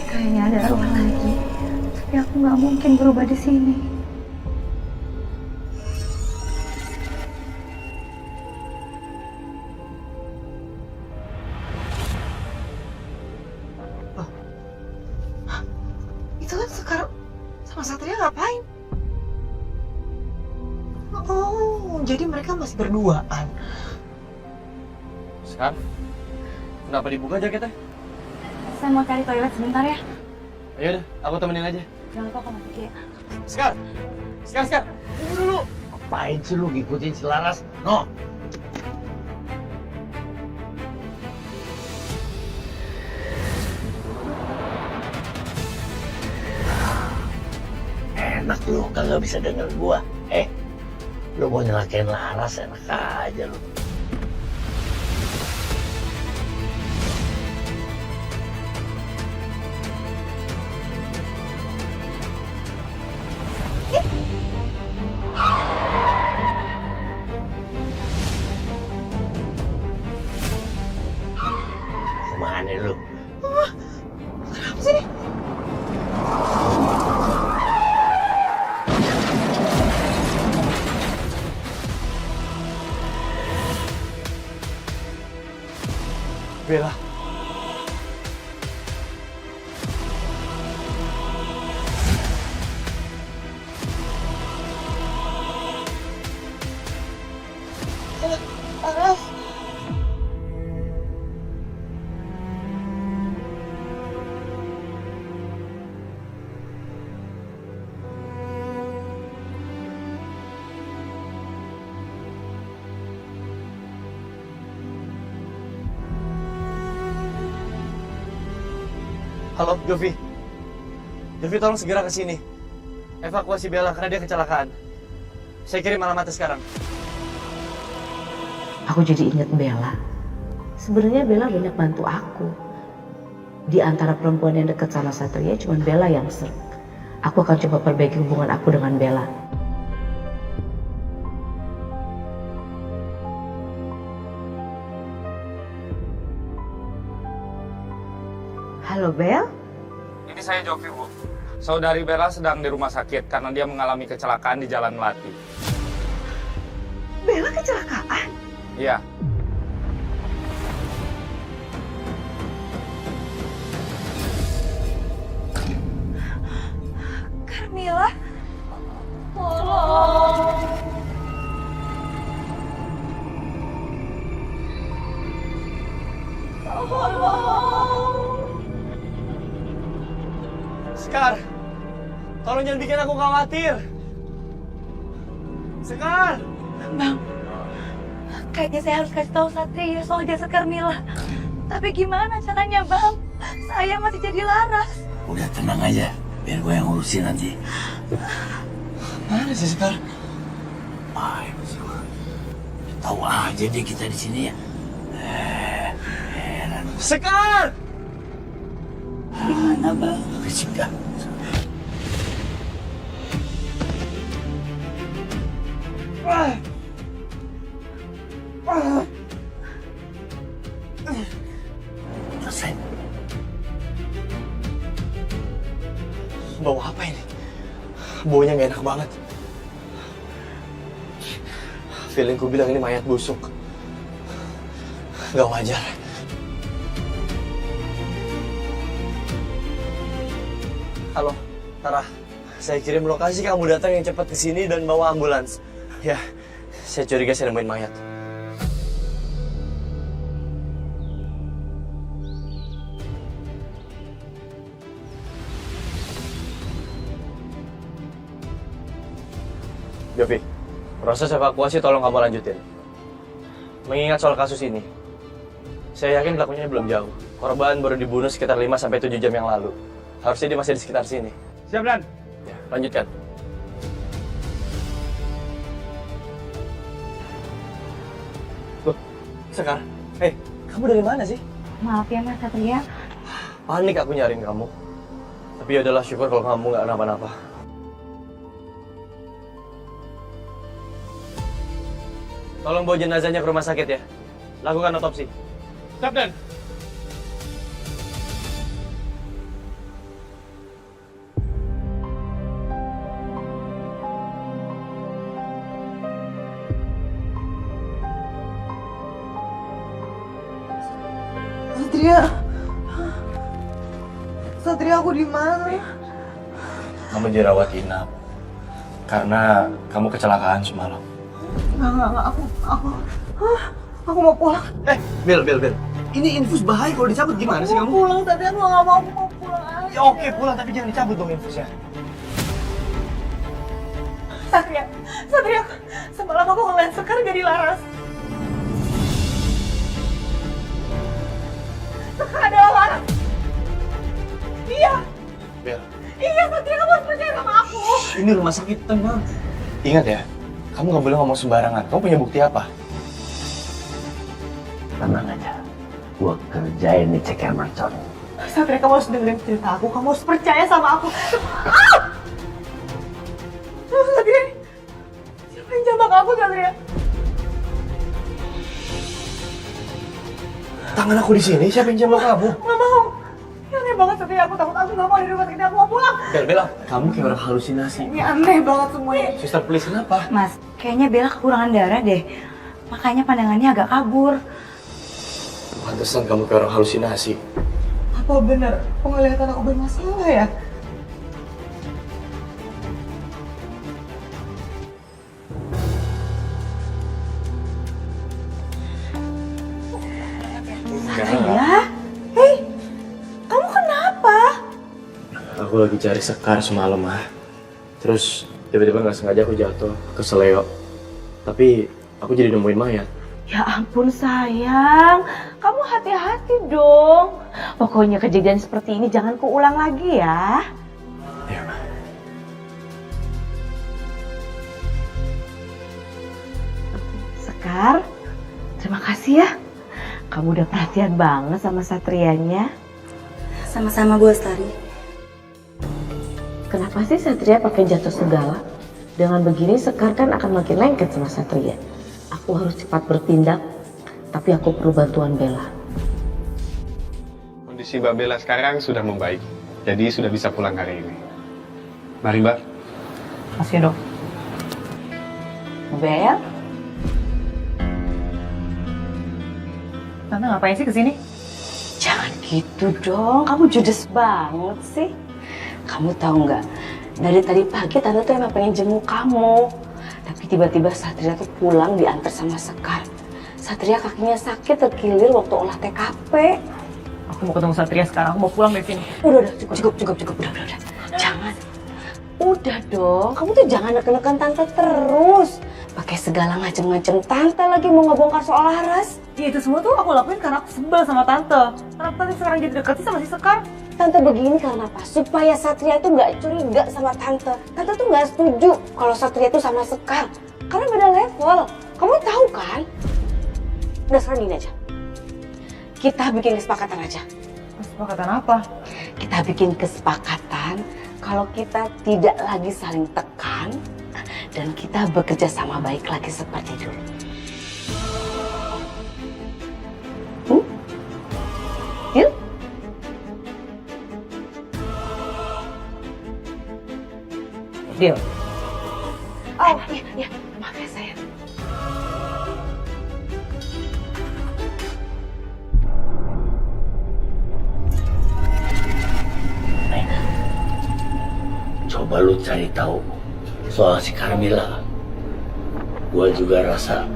Kayaknya ada arwah lagi. Tapi aku nggak mungkin berubah di sini. Itu kan sekarang sama Satria ngapain? Oh, jadi mereka masih berduaan. Sekarang, kenapa dibuka jaketnya? Saya mau cari toilet sebentar ya. Ayo deh, aku temenin aja. Jangan lupa kamu pergi ya. Sekar! Tunggu dulu! Ngapain sih lu ngikutin si Laras? No! Enak lu, kagak bisa denger gua. Lu mau nyelakain Laras, enak aja lu. Kemana lu? Kenapa sih? Bella. Laras. Halo, Jovi. Jovi, tolong segera ke sini. Evakuasi Bella karena dia kecelakaan. Saya kirim alamatnya sekarang. Aku jadi ingat Bella. Sebenarnya Bella banyak bantu aku. Di antara perempuan yang dekat sama Satria, cuma Bella yang sering. Aku akan coba perbaiki hubungan aku dengan Bella. Halo Bel. Ini saya Jovi, Bu. Saudari Bella sedang di rumah sakit karena dia mengalami kecelakaan di Jalan Melati. Bella kecelakaan? Iya. Carmilla, tolong. Sekar, tolong jangan bikin aku khawatir. Sekar! Bang, kayaknya saya harus kasih tahu Satria soal jasad Carmilla. Tapi gimana caranya, Bang? Saya masih jadi Laras. Udah tenang aja, biar gue yang ngurusin nanti. Mana sih Sekar? Tahu aja deh kita di sini ya. Sekar! Gimana Bang? Berisik dah. Selesai. Bau apa ini? Baunya gak enak banget. Feelingku bilang ini mayat busuk. Gak wajar. Halo, Tara. Saya kirim lokasi kamu datang yang cepat ke sini dan bawa ambulans. Ya, saya curiga saya nemuin mayat. Jovi, proses evakuasi tolong kamu lanjutin. Mengingat soal kasus ini, saya yakin pelakunya belum jauh. Korban baru dibunuh sekitar 5-7 jam yang lalu. Harusnya dia masih di sekitar sini. Siap, Dan. Ya, lanjutkan. Sekar, kamu dari mana sih? Maaf ya Mas Satria. Panik aku nyariin kamu. Tapi ya udahlah, syukur kalau kamu nggak kenapa-napa. Tolong bawa jenazahnya ke rumah sakit ya. Lakukan otopsi. Kapten. Satria, aku di mana? Kamu dirawat inap karena kamu kecelakaan semalam. Enggak, aku mau pulang. Bel. Ini infus bahaya kalau dicabut gimana sih kamu? Pulang, tapi aku nggak mau pulang aja. Ya oke, pulang tapi jangan dicabut dong infusnya. Satria, semalam aku ngeliat Sekar jadi laras. Sekar adalah laras. Iya. Bel, Iya, Satria, kamu harus percaya sama aku. ini rumah sakit, tenang. Ingat ya, kamu nggak boleh ngomong sembarangan. Kamu punya bukti apa? Tenang aja, gua kerjain nih ceker mercon. Satria, kamu harus dengerin cerita aku. Kamu harus percaya sama aku. Satria, siapa yang jambak aku, Satria? Tangan aku di sini, siapa yang jambak kamu? Nggak mau. Ini aneh banget, Satria. Aku takut. Aku nggak mau di rumah sakit. Aku mau pulang. Bel, kamu kayak orang halusinasi. Ini aneh banget semuanya. Suster, please, kenapa? Mas, kayaknya Bella kekurangan darah deh. Makanya pandangannya agak kabur. Pantesan kamu kayak orang halusinasi. Apa benar penglihatan aku bermasalah ya? Satria? Hei, kamu kenapa? Aku lagi cari Sekar semalam, Terus tiba-tiba nggak sengaja aku jatuh ke seleo. Tapi aku jadi nemuin mayat. Ya ampun sayang, kamu hati-hati dong. Pokoknya kejadian seperti ini jangan keulang lagi ya. Iya, Ma. Sekar, terima kasih ya. Kamu udah perhatian banget sama Satrianya. Sama-sama Bu Astari. Kenapa sih Satria pakai jatuh segala? Dengan begini Sekar kan akan makin lengket sama Satria. Aku harus cepat bertindak, tapi aku perlu bantuan Bella. Kondisi Mbak Bella sekarang sudah membaik, jadi sudah bisa pulang hari ini. Mari Mbak. Makasih dok. Bel, Tante ngapain sih kesini? Jangan gitu dong, kamu judes banget sih. Kamu tahu nggak, dari tadi pagi Tante tuh emang pengen jenguk kamu. Tapi tiba-tiba Satria tuh pulang diantar sama Sekar. Satria kakinya sakit terkilir waktu olah TKP. Aku mau ketemu Satria sekarang, aku mau pulang dari sini. Udah, cukup, udah. Jangan. Udah dong, kamu tuh jangan neken-neken Tante terus. Pakai segala ngacem-ngacem Tante lagi mau ngebongkar soal Laras. Ya itu semua tuh aku lakuin karena aku sebel sama Tante. Kenapa Tante sekarang jadi deket sih sama si Sekar? Tante begini karena apa? Supaya Satria itu nggak curiga sama Tante. Tante tuh nggak setuju kalau Satria itu sama Sekar. Karena beda level. Kamu tahu kan? Udah sekarang gini aja. Kita bikin kesepakatan aja. Kesepakatan apa? Kita bikin kesepakatan kalau kita tidak lagi saling tekan dan kita bekerja sama baik lagi seperti dulu. Yuk. Deal. Oh, iya, maaf ya sayang. Coba lu cari tahu soal si Carmilla. Gua juga rasa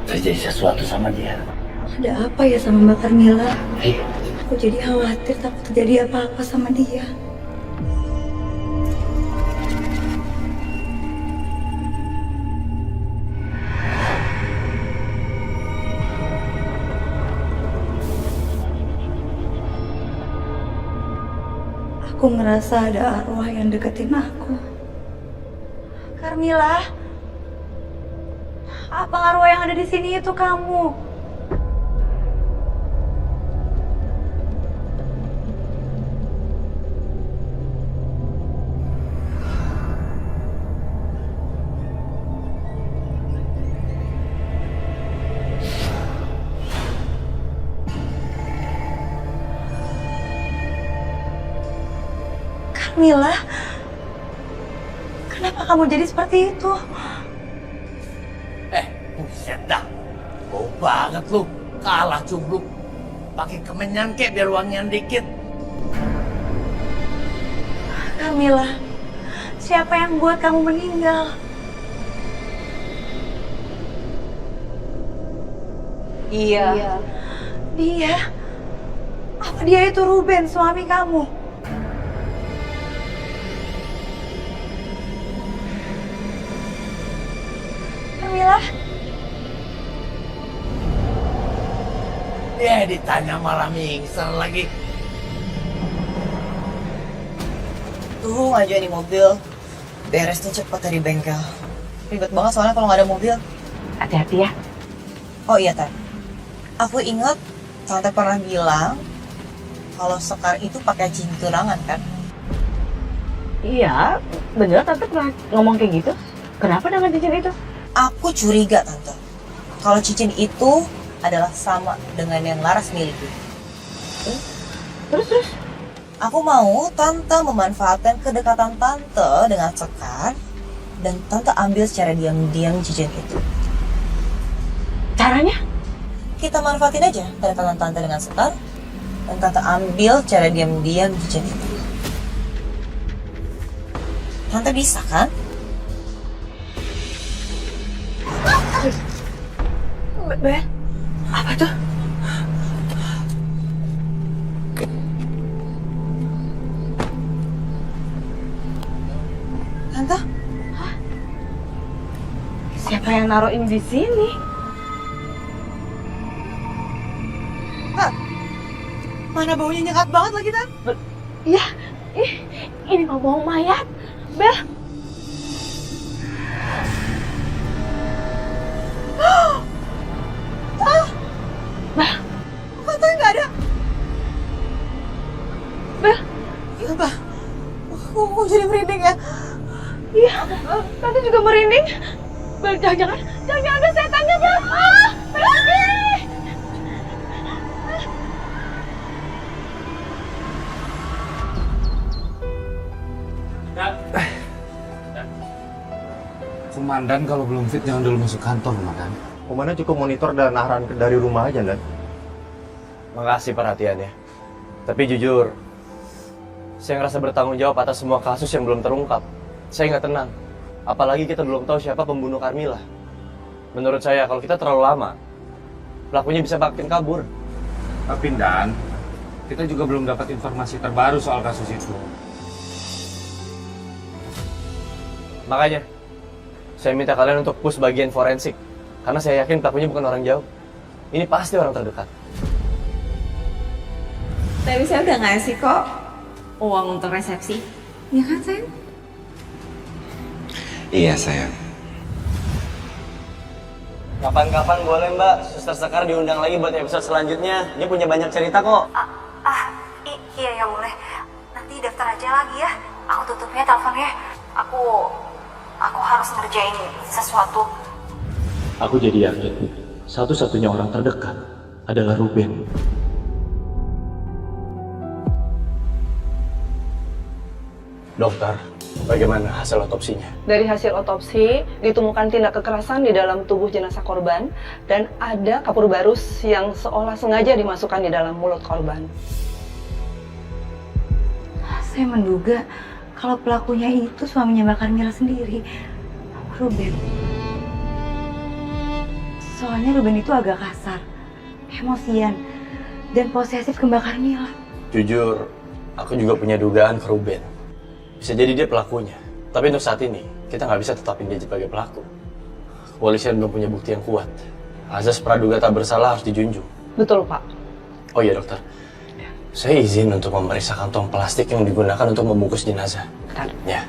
terjadi sesuatu sama dia. Ada apa ya sama Mbak Carmilla? Eh, Aku jadi khawatir takut terjadi apa-apa sama dia. Aku ngerasa ada arwah yang deketin aku. Carmilla, apa arwah yang ada di sini itu kamu? Carmilla, kenapa kamu jadi seperti itu? Buset dah. Bau banget lu. Kalah cubluk. Pakai kemenyan kek biar wangian dikit. Carmilla, siapa yang buat kamu meninggal? Iya. Dia? Apa dia itu Ruben, suami kamu? Carmilla? Ya ditanya malah mingser lagi. Tunggu aja di mobil. Beresnya cepet dari bengkel. Ribet banget soalnya kalau nggak ada mobil. Hati-hati ya. Oh iya, Tan. Aku ingat Tante pernah bilang kalau Sekar itu pakai cincin tunangan kan? Iya, bener Tante pernah ngomong kayak gitu. Kenapa dengan cincin itu? Aku curiga, Tante. Kalau cincin itu adalah sama dengan yang Laras miliki. Terus? Aku mau Tante memanfaatkan kedekatan Tante dengan Sekar dan Tante ambil secara diam-diam cincin itu. Caranya? Kita manfaatin aja kedekatan Tante dengan Sekar dan Tante ambil secara diam-diam cincin itu. Tante bisa kan? Ben, apa tuh? Tante? Siapa yang naruh ini di sini? Mana baunya nyengat banget lagi, Tan? Iya, ini mah bau mayat. Bel. Bel, kok Tante nggak ada? Bel. Iya, Mbak. Kok jadi merinding ya? Iya, Tante juga merinding. Bel, jangan ada setannya, Bel. Komandan kalau belum fit jangan dulu masuk kantor, Komandan. Komandan cukup monitor dan arahan dari rumah aja, Dan. Makasih perhatiannya. Tapi jujur, saya ngerasa bertanggung jawab atas semua kasus yang belum terungkap. Saya nggak tenang. Apalagi kita belum tahu siapa pembunuh Carmilla. Menurut saya, kalau kita terlalu lama, pelakunya bisa makin kabur. Tapi Dan, kita juga belum dapat informasi terbaru soal kasus itu. Makanya, saya minta kalian untuk push bagian forensik. Karena saya yakin pelakunya bukan orang jauh. Ini pasti orang terdekat. Tapi saya udah ngasih kok uang untuk resepsi. Ya kan, sayang? Iya, sayang. Kapan-kapan boleh Mbak, Suster Sekar diundang lagi buat episode selanjutnya. Dia punya banyak cerita kok. Iya ya boleh. Nanti daftar aja lagi ya. Aku tutupnya teleponnya. Aku harus ngerjain sesuatu. Aku jadi yakin satu-satunya orang terdekat adalah Ruben. Dokter, bagaimana hasil otopsinya? Dari hasil otopsi, ditemukan tindak kekerasan di dalam tubuh jenazah korban dan ada kapur barus yang seolah sengaja dimasukkan di dalam mulut korban. Saya menduga kalau pelakunya itu suaminya Mbak Carmilla sendiri, Ruben. Soalnya Ruben itu agak kasar, emosian, dan posesif ke Mbak Carmilla. Jujur, aku juga punya dugaan ke Ruben. Bisa jadi dia pelakunya. Tapi untuk saat ini, kita nggak bisa tetapin dia sebagai pelaku. Kepolisian belum punya bukti yang kuat. Azas praduga tak bersalah harus dijunjung. Betul, Pak. Oh iya, dokter. Saya izin untuk memeriksa kantong plastik yang digunakan untuk membungkus jenazah. Ya.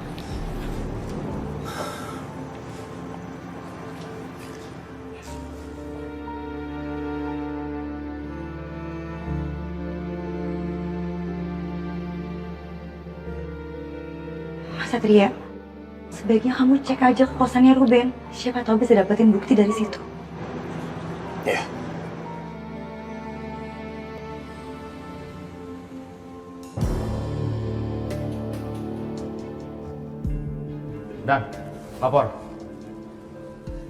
Mas Satria, sebaiknya kamu cek aja ke kosannya Ruben. Siapa tahu bisa dapetin bukti dari situ. Ya. Dan, lapor.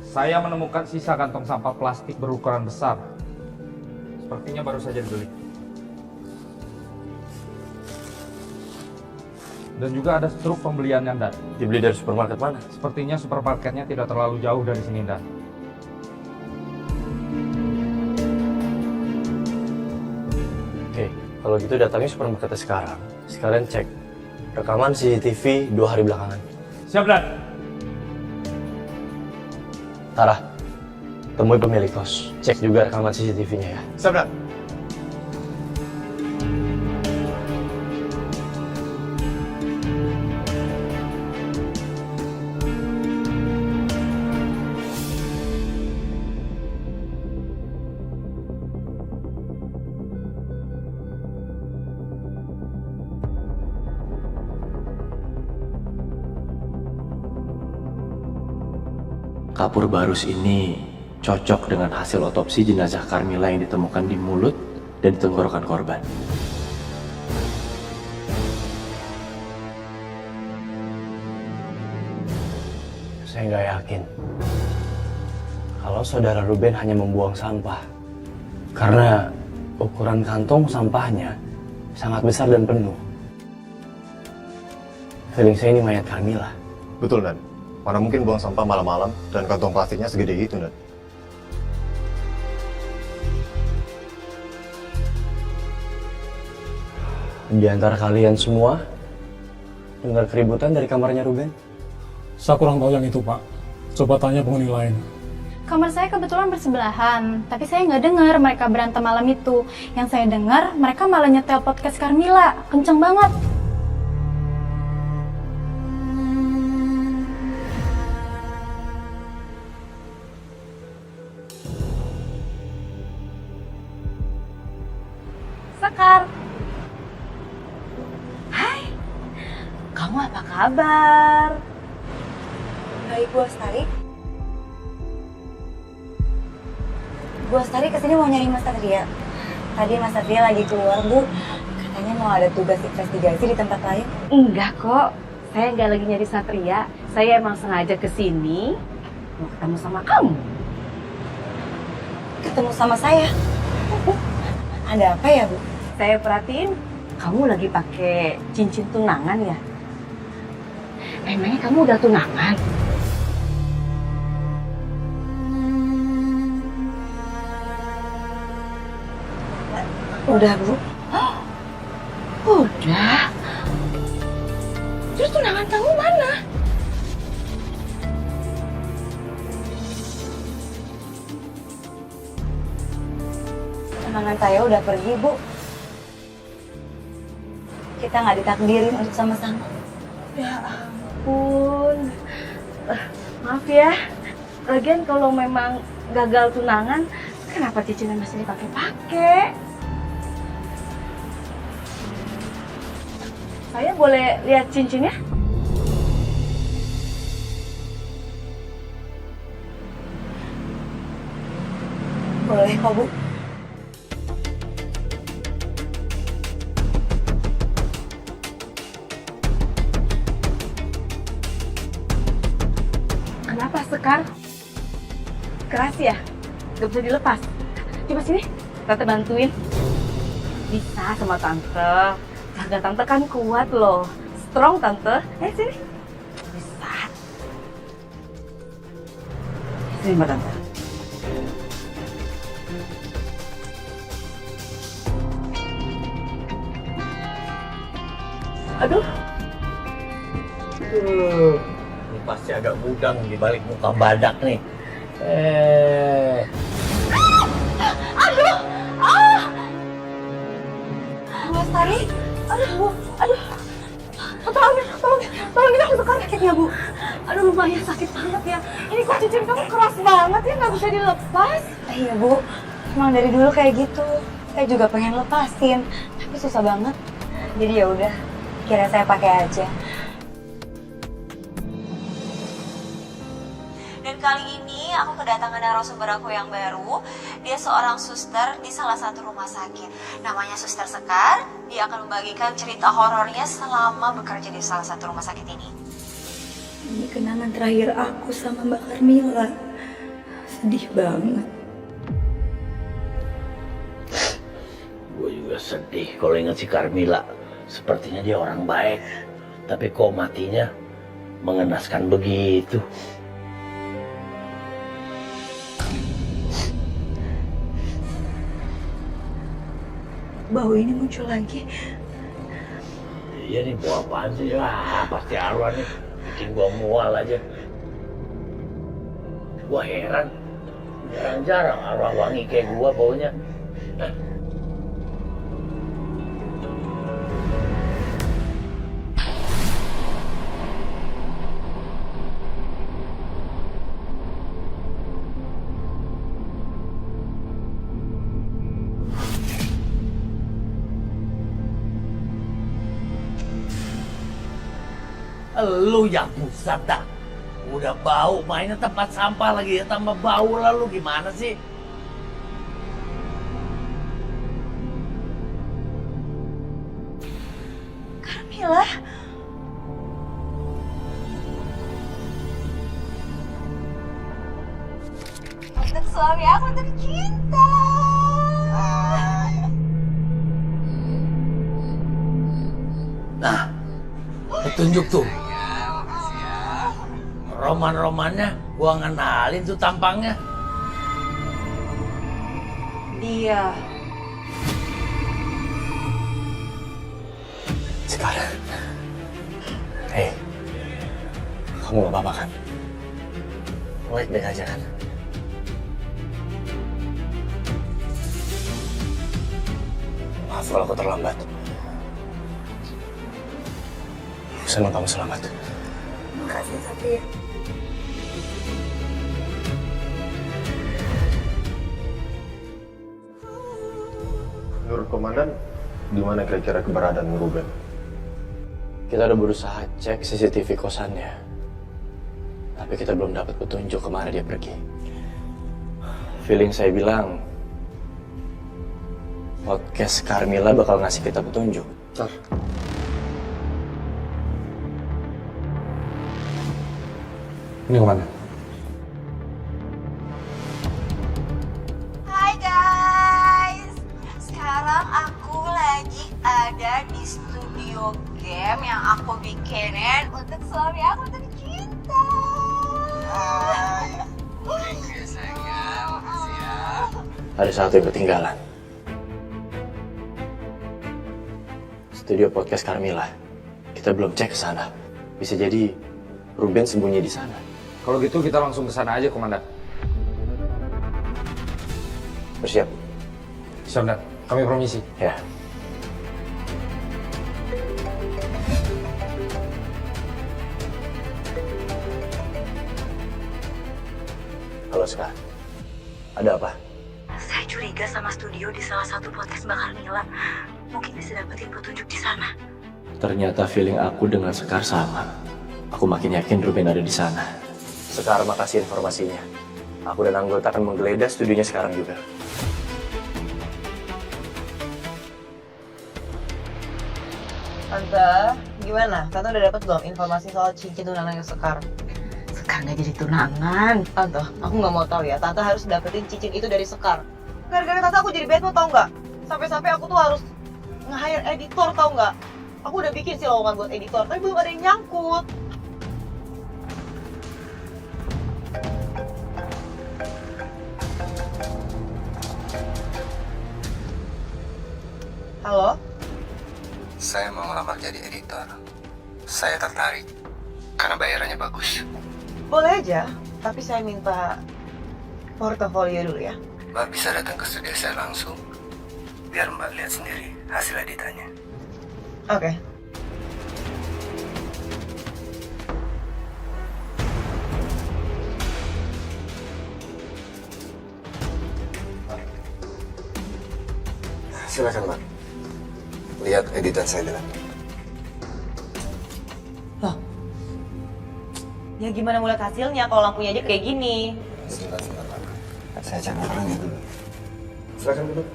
Saya menemukan sisa kantong sampah plastik berukuran besar. Sepertinya baru saja dibeli. Dan juga ada struk pembeliannya, Dan. Dibeli dari supermarket mana? Sepertinya supermarketnya tidak terlalu jauh dari sini, Dan. Oke, kalau gitu datangnya supermarketnya sekarang. Sekalian cek rekaman CCTV 2 hari belakangan. Siap, Dan. Tara, temui pemilik kos. Cek juga rekaman CCTV-nya ya. Siap, Dan. Kapur barus ini cocok dengan hasil otopsi jenazah Carmila yang ditemukan di mulut dan di tenggorokan korban. Saya nggak yakin kalau saudara Ruben hanya membuang sampah. Karena ukuran kantong sampahnya sangat besar dan penuh. Feeling saya ini mayat Carmila. Betul, Dan. Mana mungkin buang sampah malam-malam dan kantong plastiknya segede itu, Dan. Di antara kalian semua dengar keributan dari kamarnya Ruben? Saya kurang tahu yang itu, Pak. Coba tanya penghuni lain. Kamar saya kebetulan bersebelahan, tapi saya nggak dengar mereka berantem malam itu. Yang saya dengar, mereka malah nyetel podcast Carmila, kenceng banget. Sekar. Hai, kamu apa kabar? Baik, Bu Astari. Bu Astari kesini mau nyari Mas Satria. Tadi Mas Satria lagi keluar, Bu. Katanya mau ada tugas investigasi di tempat lain. Enggak kok, saya nggak lagi nyari Satria. Saya emang sengaja kesini mau ketemu sama kamu. Ketemu sama saya? Ada apa ya, Bu? Saya perhatiin kamu lagi pakai cincin tunangan ya? Emangnya kamu udah tunangan? Udah, Bu. Udah? Terus tunangan kamu mana? Tunangan saya udah pergi, Bu. Kita nggak ditakdirin untuk sama-sama. Ya ampun. Maaf ya. Lagian kalau memang gagal tunangan, kenapa cincinnya masih dipakai-pakai? Saya boleh lihat cincinnya? Boleh kok, Bu. Kenapa, Sekar? Keras ya? Gak bisa dilepas? Coba sini, Tante bantuin. Bisa sama Tante. Jaga Tante kan kuat loh. Strong, Tante. Sini. Bisa. Sini, Mbak Tante. Aduh. Ini pasti agak mudang di balik muka badak nih. Aduh! Ah! Bu Astari? Aduh, Bu. Aduh. Tolongin aku Sekar. Sakit ya, Bu? Aduh, lumayan sakit banget ya. Ini kok cincin kamu keras banget ya, nggak bisa dilepas. Iya, Bu. Emang dari dulu kayak gitu. Saya juga pengen lepasin, tapi susah banget. Jadi ya udah, kira saya pakai aja. Dan kali ini aku kedatangan narasumber aku yang baru. Dia seorang suster di salah satu rumah sakit. Namanya Suster Sekar. Dia akan membagikan cerita horornya selama bekerja di salah satu rumah sakit ini. Ini kenangan terakhir aku sama Mbak Carmila. Sedih banget. Gue juga sedih kalau ingat si Carmila. Sepertinya dia orang baik, tapi kok matinya mengenaskan begitu. Bau ini muncul lagi. Iya nih, bau apaan sih? Wah, pasti arwah nih. Bikin gua mual aja. Gua heran. Jarang-jarang arwah wangi kayak gua baunya. Lu yang pusat dah. Udah bau, mainnya tempat sampah lagi ya, tambah bau lah lu, gimana sih? Carmila? Untuk suami aku tercinta. Nah, petunjuk tuh. Roman-romannya gua ngenalin tuh tampangnya. Dia. Sekarang. Hei, kamu gak apa-apa kan? Baik-baik aja kan? Maaf kalau aku terlambat. Senang kamu selamat. Makasih, Satria. Menurut Komandan, di mana kira-kira keberadaan Ruben? Kita udah berusaha cek CCTV kosannya. Tapi kita belum dapat petunjuk kemana dia pergi. Feeling saya bilang, podcast Carmila bakal ngasih kita petunjuk. Ini kemana? Hai guys, sekarang aku lagi ada di studio game yang aku bikinin untuk suami aku tercinta. Ada satu yang ketinggalan. Studio podcast Carmila. Kita belum cek ke sana. Bisa jadi Ruben sembunyi di sana. Kalau gitu kita langsung ke sana aja, Komandan. Bersiap. Siap, Dan. Kami permisi. Ya. Halo, Ska. Ada apa? Saya curiga sama studio di salah satu podcast Mbak Carmila. Mungkin bisa dapetin petunjuk di sana. Ternyata feeling aku dengan Sekar sama. Aku makin yakin Ruben ada di sana. Sekar, makasih informasinya. Aku dan anggota akan menggeledah studionya sekarang juga. Tante, gimana? Tante udah dapat belum informasi soal cincin tunangannya Sekar? Sekar nggak jadi tunangan. Tante, aku nggak mau tahu ya. Tante harus dapetin cincin itu dari Sekar. Gara-gara tante aku jadi bad mood, tau nggak? Sampai-sampai aku tuh harus nge-hire editor, tau nggak? Aku udah bikin sih lowongan buat editor, tapi belum ada yang nyangkut. Halo? Saya mau ngelamar jadi editor. Saya tertarik karena bayarannya bagus. Boleh aja, tapi saya minta portofolio dulu ya. Mbak bisa datang ke studio saya langsung, biar Mbak lihat sendiri hasil editannya. Oke. Silakan Mbak, lihat editan saya dulu. Loh, ya gimana mulai hasilnya kalau lampunya aja kayak gini? Sebentar, Mbak. Saya cek orangnya dulu. Silakan duduk.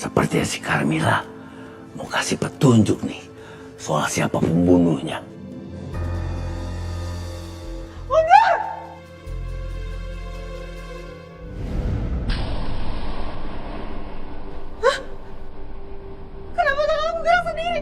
Sepertinya si Carmila mau kasih petunjuk nih soal siapa pembunuhnya. Kenapa tangan aku gerak sendiri?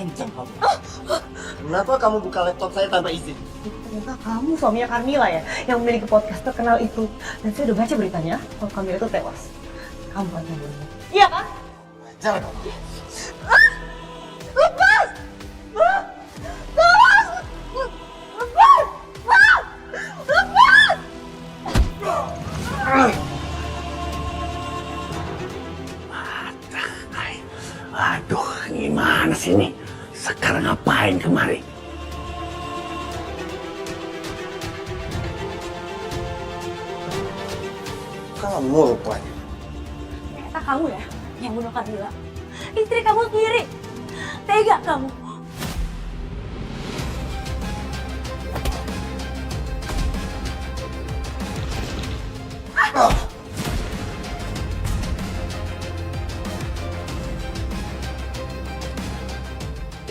Lancang kamu. Kenapa kamu buka laptop saya tanpa izin? Ternyata kamu suaminya Carmila ya, yang memiliki podcast terkenal itu. Dan saya udah baca beritanya, kalau Carmila itu tewas. Kamu kan pembunuhnya. Iya kan? Wajar kamu. Lepas! Tolong! Lepas! Lepas! Aduh, gimana sih ini? Sekarang ngapain kemari? Kamu rupanya. Ternyata kamu ya yang bunuh Carmila. Istri kamu sendiri. Tega kamu.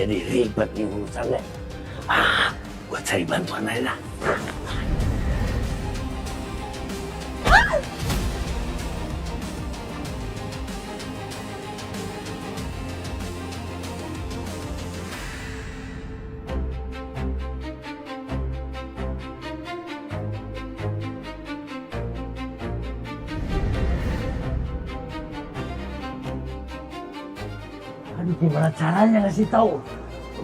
Jadi ribet nih urusannya. Gua cari bantuan aja. Aduh, gimana caranya ngasih tahu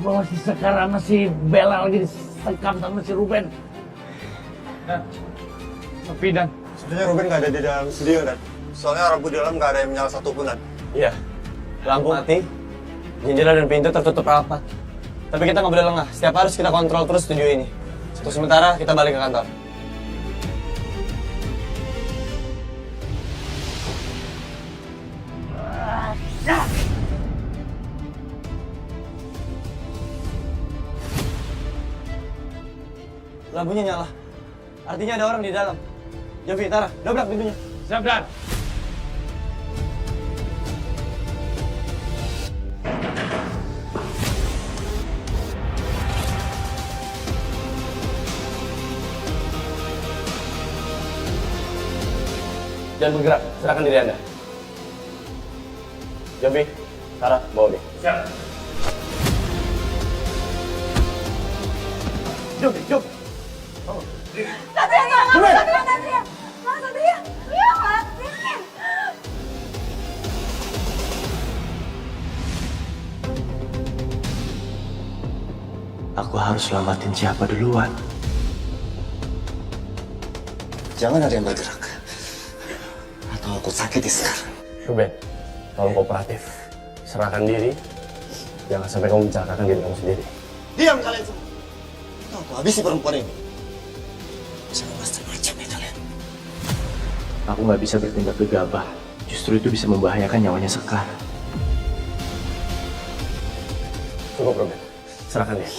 bahwa si Sekar sama si Bella lagi disekam sama si Ruben? Sepi Dan. Sebenarnya Ruben nggak ada di dalam studio Dan. Soalnya lampu di dalam nggak ada yang menyala satupun Dan. Iya, lampu mati, jendela dan pintu tertutup rapat. Tapi kita nggak boleh lengah, setiap harus kita kontrol terus studio ini. Untuk sementara kita balik ke kantor. Lampunya nyala. Artinya ada orang di dalam. Jovi, Tara, dobrak pintunya. Siap, Dan. Jangan bergerak, serahkan diri Anda. Jovi, Tara, bawa dia. Siap. Jovi, Jovi. Satria, Satria, Satria. Mas Satria. Iya, Satria. Aku harus selamatin siapa duluan? Jangan ada yang bergerak. Atau aku sakiti sekarang. Ruben, tolong kooperatif. Serahkan diri. Jangan sampai kamu mencelakakan diri kamu sendiri. Diam kalian semua. Aku habisi perempuan ini. Jangan macam-macam ya kalian. Aku nggak bisa bertindak gegabah. Justru itu bisa membahayakan nyawanya Sekar. Cukup, Ruben. Serahkan dia.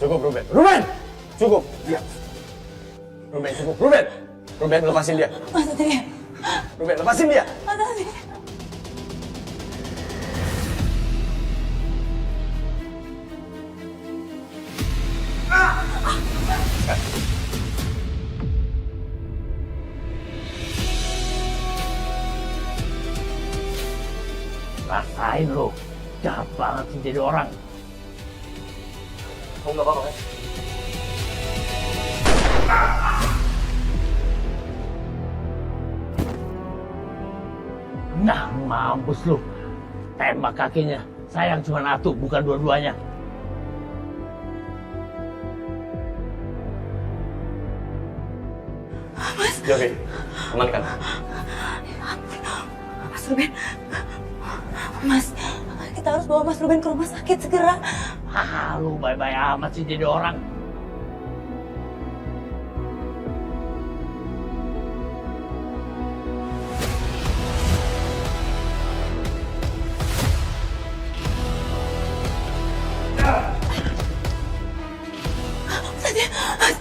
Cukup, Ruben. Ruben! Cukup. Diam. Ruben, cukup. Ruben! Ruben, lepasin dia. Mas Satria. Ruben, lepasin dia. Mas Satria. Rasain lo, jahat banget sih jadi orang. Kamu nggak apa-apa kan? Nah, mampus lu. Tembak kakinya. Sayang cuma satu, bukan dua-duanya. Mas. Jovi, amankan. Mas Ruben. Mas. kita harus bawa Mas Ruben ke rumah sakit segera. Lu baik-baik amat sih jadi orang.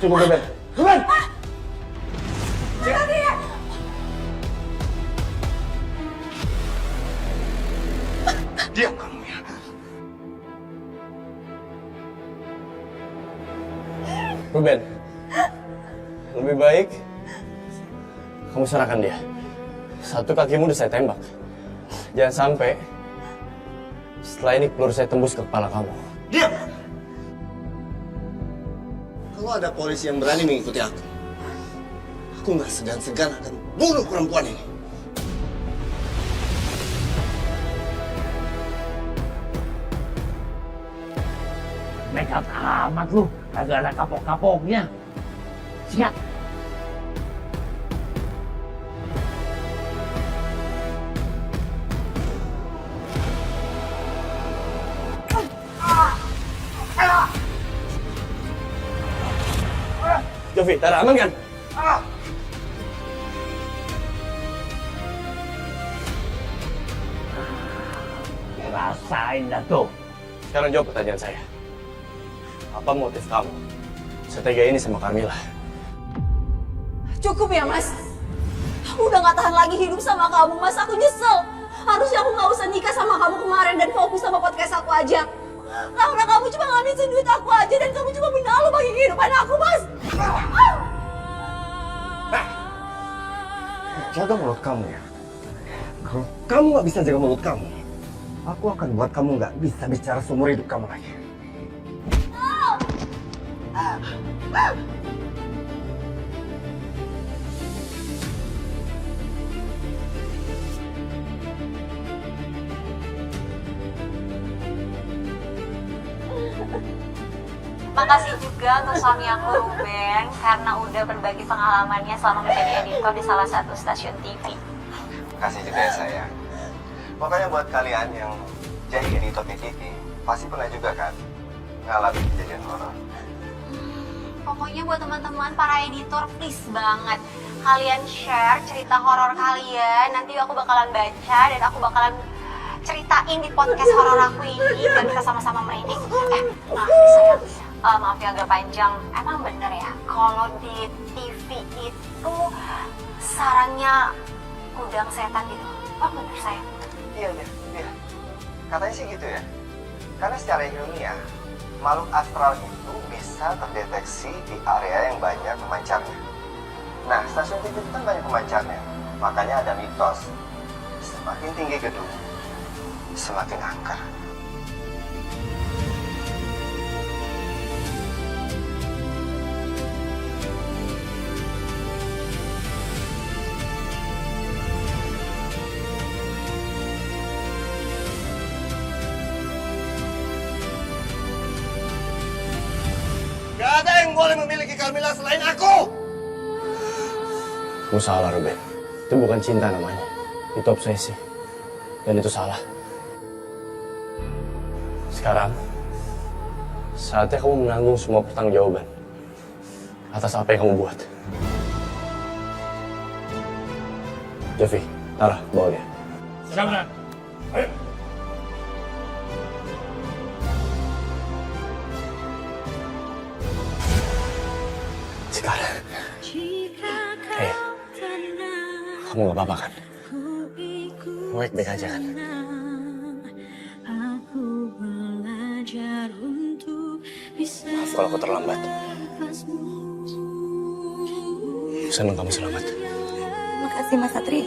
Cukup, Ruben. Ruben! Diam kamu ya. Ruben, lebih baik kamu serahkan dia. Satu kakimu udah saya tembak. Jangan sampai setelah ini peluru saya tembus ke kepala kamu. Diam! Kalau ada polisi yang berani mengikuti aku nggak segan-segan akan bunuh perempuan ini. Nekat amat lu, kagak ada kapok-kapoknya. Siap. Jovi, Tara, aman kan? Rasain dah tuh. Sekarang jawab pertanyaan saya. Apa motif kamu setega ini sama Carmilla? Cukup ya, Mas. Aku udah gak tahan lagi hidup sama kamu, Mas. Aku nyesel. Harusnya aku gak usah nikah sama kamu kemarin dan fokus sama podcast aku aja. Karena kamu cuma ngabisin duit aku aja dan kamu cuma menaruh bagi kehidupan aku, Mas. Jaga mulut kamu ya. Kalau kamu nggak bisa jaga mulut kamu, aku akan buat kamu nggak bisa bicara seumur hidup kamu lagi. Makasih juga untuk suami aku Ruben karena udah berbagi pengalamannya selama menjadi editor di salah satu stasiun TV. Kasih juga ya sayang. Pokoknya buat kalian yang jadi editor di TV, pasti pernah juga kan ngalamin kejadian horor. Pokoknya buat teman-teman para editor, please banget kalian share cerita horor kalian. Nanti aku bakalan baca dan aku bakalan ceritain di podcast horor aku ini dan kita sama-sama merinding. Maaf nih sayang, maaf ya agak panjang. Emang bener ya kalau di TV itu sarangnya gudang setan gitu? Oh bener sayang? Iya. Katanya sih gitu ya. Karena secara ilmiah, makhluk astral itu bisa terdeteksi di area yang banyak pemancarnya. Nah, stasiun TV itu kan banyak pemancarnya. Makanya ada mitos, semakin tinggi gedung, semakin angker. Gak ada yang boleh memiliki Carmilla selain aku! Kamu salah, Ruben. Itu bukan cinta namanya. Itu obsesi. Dan itu salah. Sekarang, saatnya kamu menanggung semua pertanggungjawaban atas apa yang kamu buat. Jovi, Tara, bawa dia. Siap, ayo. Sekarang. Hey, kamu gak apa-apa kan? Kamu baik-baik aja kan? Maaf kalau aku terlambat. Senang kamu selamat. Makasih Mas Satri.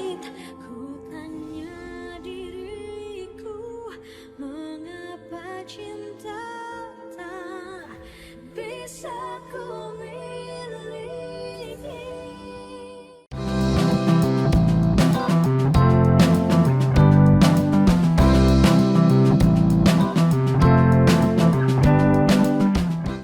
Bisa ku milih